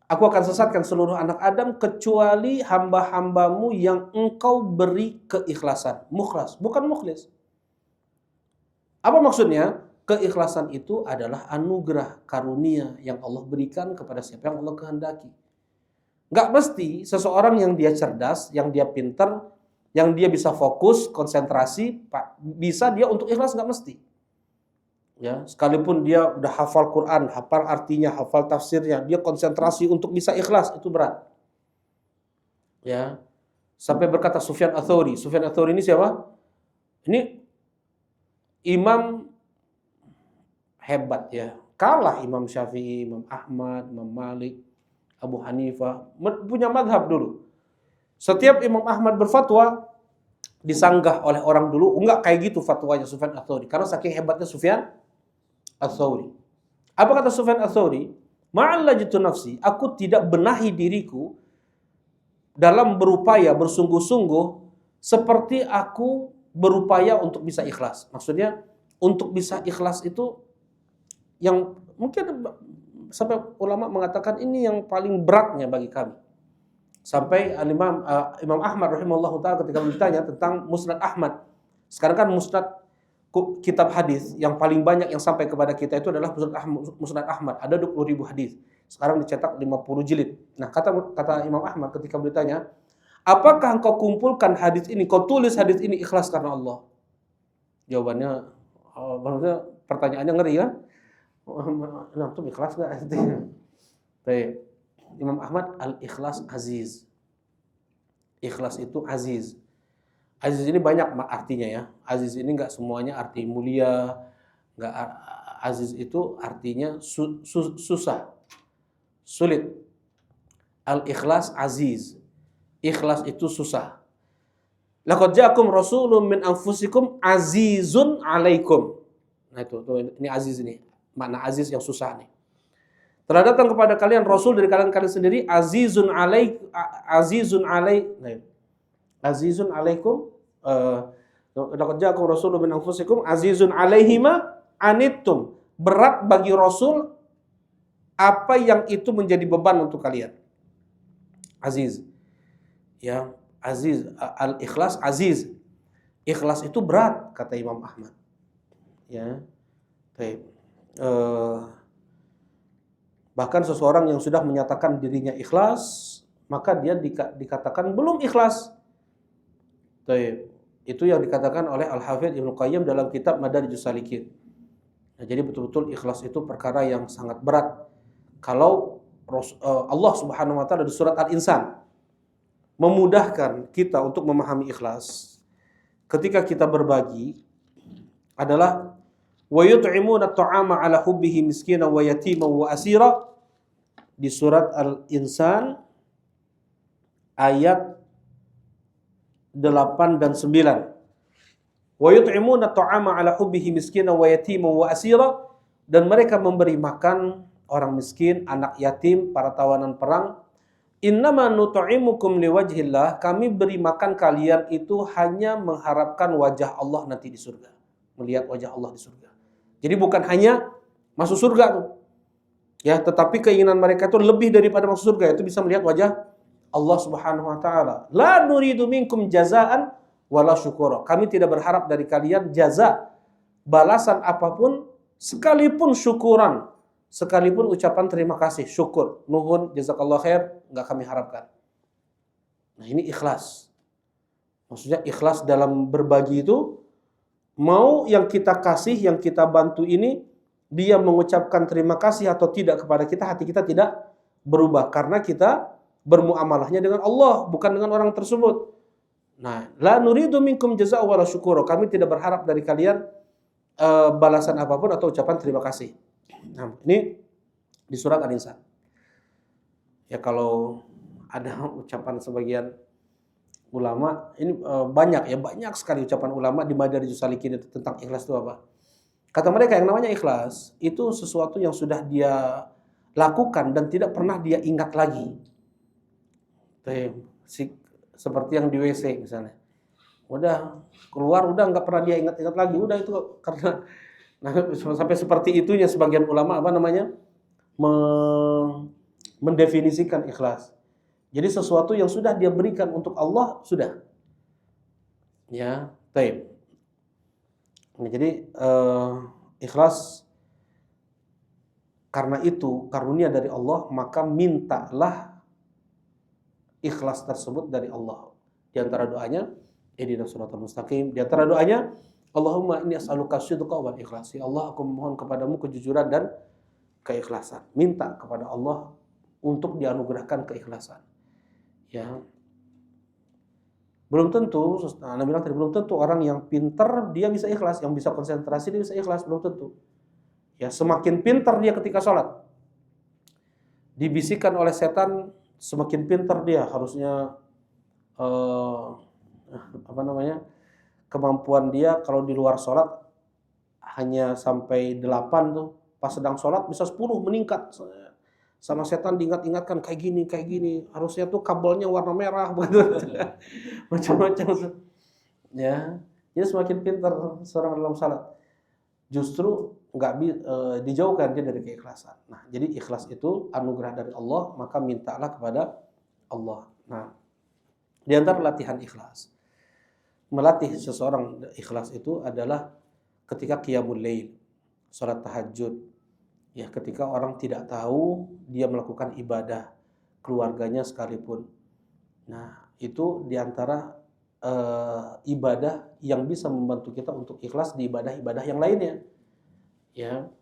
Aku akan sesatkan seluruh anak Adam kecuali hamba-hambamu yang engkau beri keikhlasan. Mukhlas, bukan mukhlis. Apa maksudnya? Keikhlasan itu adalah anugerah karunia yang Allah berikan kepada siapa yang Allah kehendaki. Nggak mesti seseorang yang dia cerdas, yang dia pintar, yang dia bisa fokus, konsentrasi, bisa dia untuk ikhlas, nggak mesti. Ya, sekalipun dia udah hafal Quran, hafal artinya, hafal tafsirnya, dia konsentrasi untuk bisa ikhlas, itu berat. Ya, sampai berkata Sufyan Ats-Tsauri. Sufyan Ats-Tsauri ini siapa? Ini imam hebat ya. Kalah Imam Syafi'i, Imam Ahmad, Imam Malik, Abu Hanifah, punya madhab dulu. Setiap Imam Ahmad berfatwa disanggah oleh orang dulu, enggak kayak gitu fatwanya Sufyan Ats-Tsauri. Karena saking hebatnya Sufyan Ats-Tsauri. Apa kata Sufyan Ats-Tsauri? Ma'allajtu nafsi, aku tidak benahi diriku dalam berupaya bersungguh-sungguh seperti aku berupaya untuk bisa ikhlas. Maksudnya untuk bisa ikhlas itu yang mungkin sampai ulama mengatakan ini yang paling beratnya bagi kami. Sampai Imam Ahmad rahimahullah ta'ala ketika ditanya tentang Musnad Ahmad. Sekarang kan Musnad kitab hadis yang paling banyak yang sampai kepada kita itu adalah Musnad Ahmad. Ada 20.000 hadis. Sekarang dicetak 50 jilid. Nah, kata Imam Ahmad ketika ditanya, apakah engkau kumpulkan hadis ini, kau tulis hadis ini ikhlas karena Allah? Jawabannya, maksudnya pertanyaannya ngeri kan? Nah, itu ikhlas nggak? Baik. Imam Ahmad al-ikhlas aziz. Ikhlas itu aziz. Aziz ini banyak artinya ya. Aziz ini nggak semuanya arti mulia. Nggak, aziz itu artinya susah, sulit. Al-ikhlas aziz. Ikhlas itu susah. Laqad ja'akum rasulun min anfusikum azizun 'alaikum. Nah itu ini aziz ini. Makna aziz yang susah nih. Telah datang kepada kalian rasul dari kalian sendiri azizun alaikum laqad ja'akum rasulun min anfusikum azizun 'alaihi ma anittum. Berat bagi rasul apa yang itu menjadi beban untuk kalian. Aziz. Ya, aziz, al-ikhlas aziz. Ikhlas itu berat kata Imam Ahmad. Ya. Baik. Bahkan seseorang yang sudah menyatakan dirinya ikhlas, maka dia dikatakan belum ikhlas. Itu yang dikatakan oleh Al-Hafidz Ibnu Qayyim dalam kitab Madarijus Salikin. Nah, jadi betul-betul ikhlas itu perkara yang sangat berat. Kalau Allah Subhanahu wa taala di surat Al-Insan memudahkan kita untuk memahami ikhlas ketika kita berbagi adalah wa yut'imuna at'ama 'ala hubbihi miskinan wa yatiman wa asira di surat Al-Insan ayat 8 dan 9. Wa yut'imuna at'ama 'ala hubbihi miskinan wa yatiman wa asira, dan mereka memberi makan orang miskin, anak yatim, para tawanan perang. Innama nut'imukum liwajhillah, kami beri makan kalian itu hanya mengharapkan wajah Allah nanti di surga. Melihat wajah Allah di surga. Jadi bukan hanya masuk surga tuh. Ya, tetapi keinginan mereka itu lebih daripada masuk surga, itu bisa melihat wajah Allah Subhanahu wa taala. La nuridu minkum jazaan wala syukura. Kami tidak berharap dari kalian jaza, balasan apapun, sekalipun syukuran, sekalipun ucapan terima kasih, syukur, nuhun, jazakallahu khair, enggak kami harapkan. Nah, ini ikhlas. Maksudnya ikhlas dalam berbagi itu, mau yang kita kasih, yang kita bantu ini, dia mengucapkan terima kasih atau tidak kepada kita, hati kita tidak berubah. Karena kita bermuamalahnya dengan Allah, bukan dengan orang tersebut. Nah, la nuridu minkum jazaa wala syukura. Kami tidak berharap dari kalian balasan apapun atau ucapan terima kasih. Nah, ini di surat An-Nisa. Ya, kalau ada ucapan sebagian ulama, ini banyak sekali ucapan ulama di Madarijus Salikin itu tentang ikhlas itu apa? Kata mereka yang namanya ikhlas itu sesuatu yang sudah dia lakukan dan tidak pernah dia ingat lagi. Seperti yang di WC misalnya. Udah keluar, udah nggak pernah dia ingat-ingat lagi. Udah itu karena sampai seperti itunya sebagian ulama mendefinisikan ikhlas. Jadi sesuatu yang sudah dia berikan untuk Allah sudah. Ya, baik. Jadi ikhlas karena itu karunia dari Allah, maka mintalah ikhlas tersebut dari Allah. Di antara doanya, ihdinas shiratal mustaqim. Di antara doanya, Allahumma inni as'aluka sidqa wal ikhlas. Ya Allah, aku memohon kepadamu kejujuran dan keikhlasan. Minta kepada Allah untuk dianugerahkan keikhlasan. Ya. Belum tentu, Anda bilang tadi, belum tentu orang yang pintar dia bisa ikhlas, yang bisa konsentrasi dia bisa ikhlas, belum tentu. Ya, semakin pintar dia ketika sholat. Dibisikkan oleh setan, semakin pintar dia, harusnya kemampuan dia kalau di luar sholat hanya sampai 8 tuh, pas sedang sholat bisa 10 meningkat. Sama setan diingat-ingatkan kayak gini, harusnya tuh kabelnya warna merah begitu. Macam-macam tuh. Ya, jadi semakin pintar seorang dalam sholat. Justru dijauhkan dia dari keikhlasan. Nah, jadi ikhlas itu anugerah dari Allah, maka mintalah kepada Allah. Nah, di antara latihan ikhlas, melatih seseorang ikhlas itu adalah ketika qiyamul lail, salat tahajud. Ya, ketika orang tidak tahu dia melakukan ibadah, keluarganya sekalipun. Nah, itu di antara ibadah yang bisa membantu kita untuk ikhlas di ibadah-ibadah yang lainnya. Ya.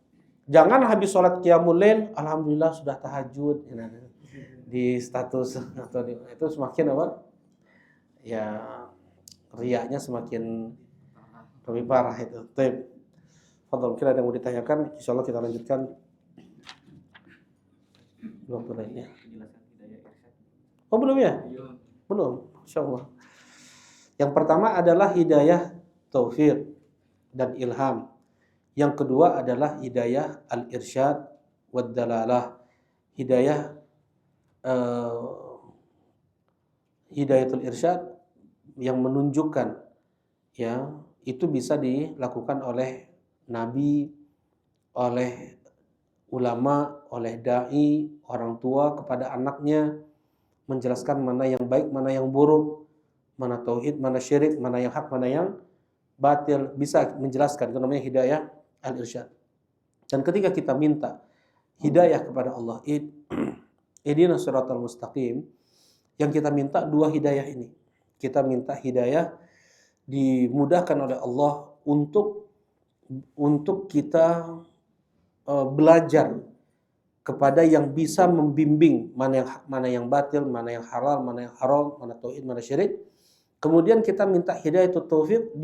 Jangan habis sholat qiyamul lail, alhamdulillah sudah tahajud di status atau itu semakin apa? Ya, riaknya semakin lebih parah itu. Baik. Fadhal, kira ada yang mau ditanyakan? Insyaallah kita lanjutkan waktu lainnya. Oh, belum ya? Belum. Insyaallah. Yang pertama adalah hidayah taufik dan ilham. Yang kedua adalah hidayah al-irsyad wad dalalah. Hidayatul irsyad yang menunjukkan, ya, itu bisa dilakukan oleh nabi, oleh ulama, oleh dai, orang tua kepada anaknya, menjelaskan mana yang baik, mana yang buruk, mana tauhid, mana syirik, mana yang hak, mana yang batil, bisa menjelaskan. Itu namanya hidayah al-irsyad. Dan ketika kita minta hidayah kepada Allah, ihdinas siratal mustaqim, yang kita minta dua hidayah ini. Kita minta hidayah dimudahkan oleh Allah untuk kita belajar kepada yang bisa membimbing mana yang hak, mana yang batil, mana yang halal, mana yang haram, mana tauhid, mana syirik. Kemudian kita minta hidayah itu taufik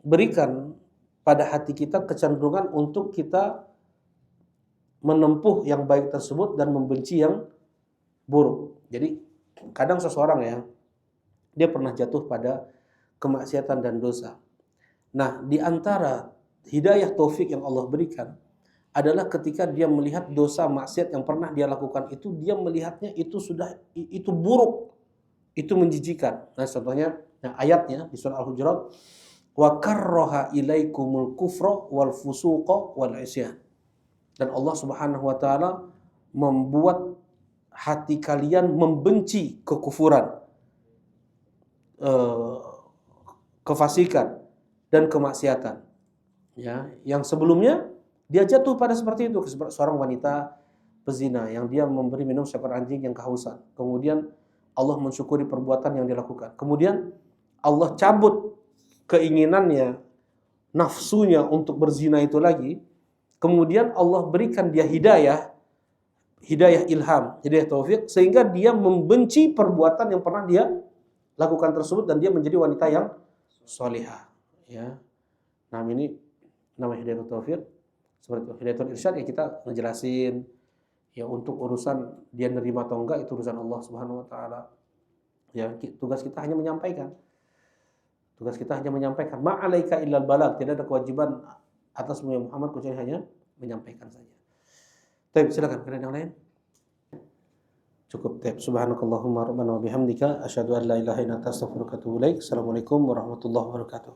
berikan pada hati kita kecenderungan untuk kita menempuh yang baik tersebut dan membenci yang buruk. Jadi kadang seseorang, ya, dia pernah jatuh pada kemaksiatan dan dosa. Nah, di antara hidayah taufik yang Allah berikan adalah ketika dia melihat dosa maksiat yang pernah dia lakukan itu, dia melihatnya itu buruk, itu menjijikan. Nah, contohnya, ayatnya di surah Al-Hujurat, wa karraha ilaikumul kufra wal fusuqa wal isyan. Dan Allah Subhanahu wa taala membuat hati kalian membenci kekufuran, kefasikan dan kemaksiatan. Ya, yang sebelumnya dia jatuh pada seperti itu, seorang wanita pezina yang dia memberi minum seekor anjing yang kehausan. Kemudian Allah mensyukuri perbuatan yang dilakukan. Kemudian Allah cabut keinginannya, nafsunya untuk berzina itu lagi. Kemudian Allah berikan dia hidayah ilham, hidayah taufik, sehingga dia membenci perbuatan yang pernah dia lakukan tersebut dan dia menjadi wanita yang salihah. Ya. Nah, ini nama hidayah taufik. Seperti itu. Hidayatul irsyad, ya, kita ngejelasin, ya, untuk urusan dia nerima atau enggak itu urusan Allah Subhanahu wa taala. Ya, tugas kita hanya menyampaikan. Ma'alaika illal balag, tidak ada kewajiban atas Muhammad kecuali hanya menyampaikan saja. Baik, silakan kalian yang lain. Cukup. Subhanakallahumma rabbana wa bihamdika asyhadu an la ilaha illa anta astaghfiruka wa atubu ilaik. Assalamualaikum warahmatullahi wabarakatuh.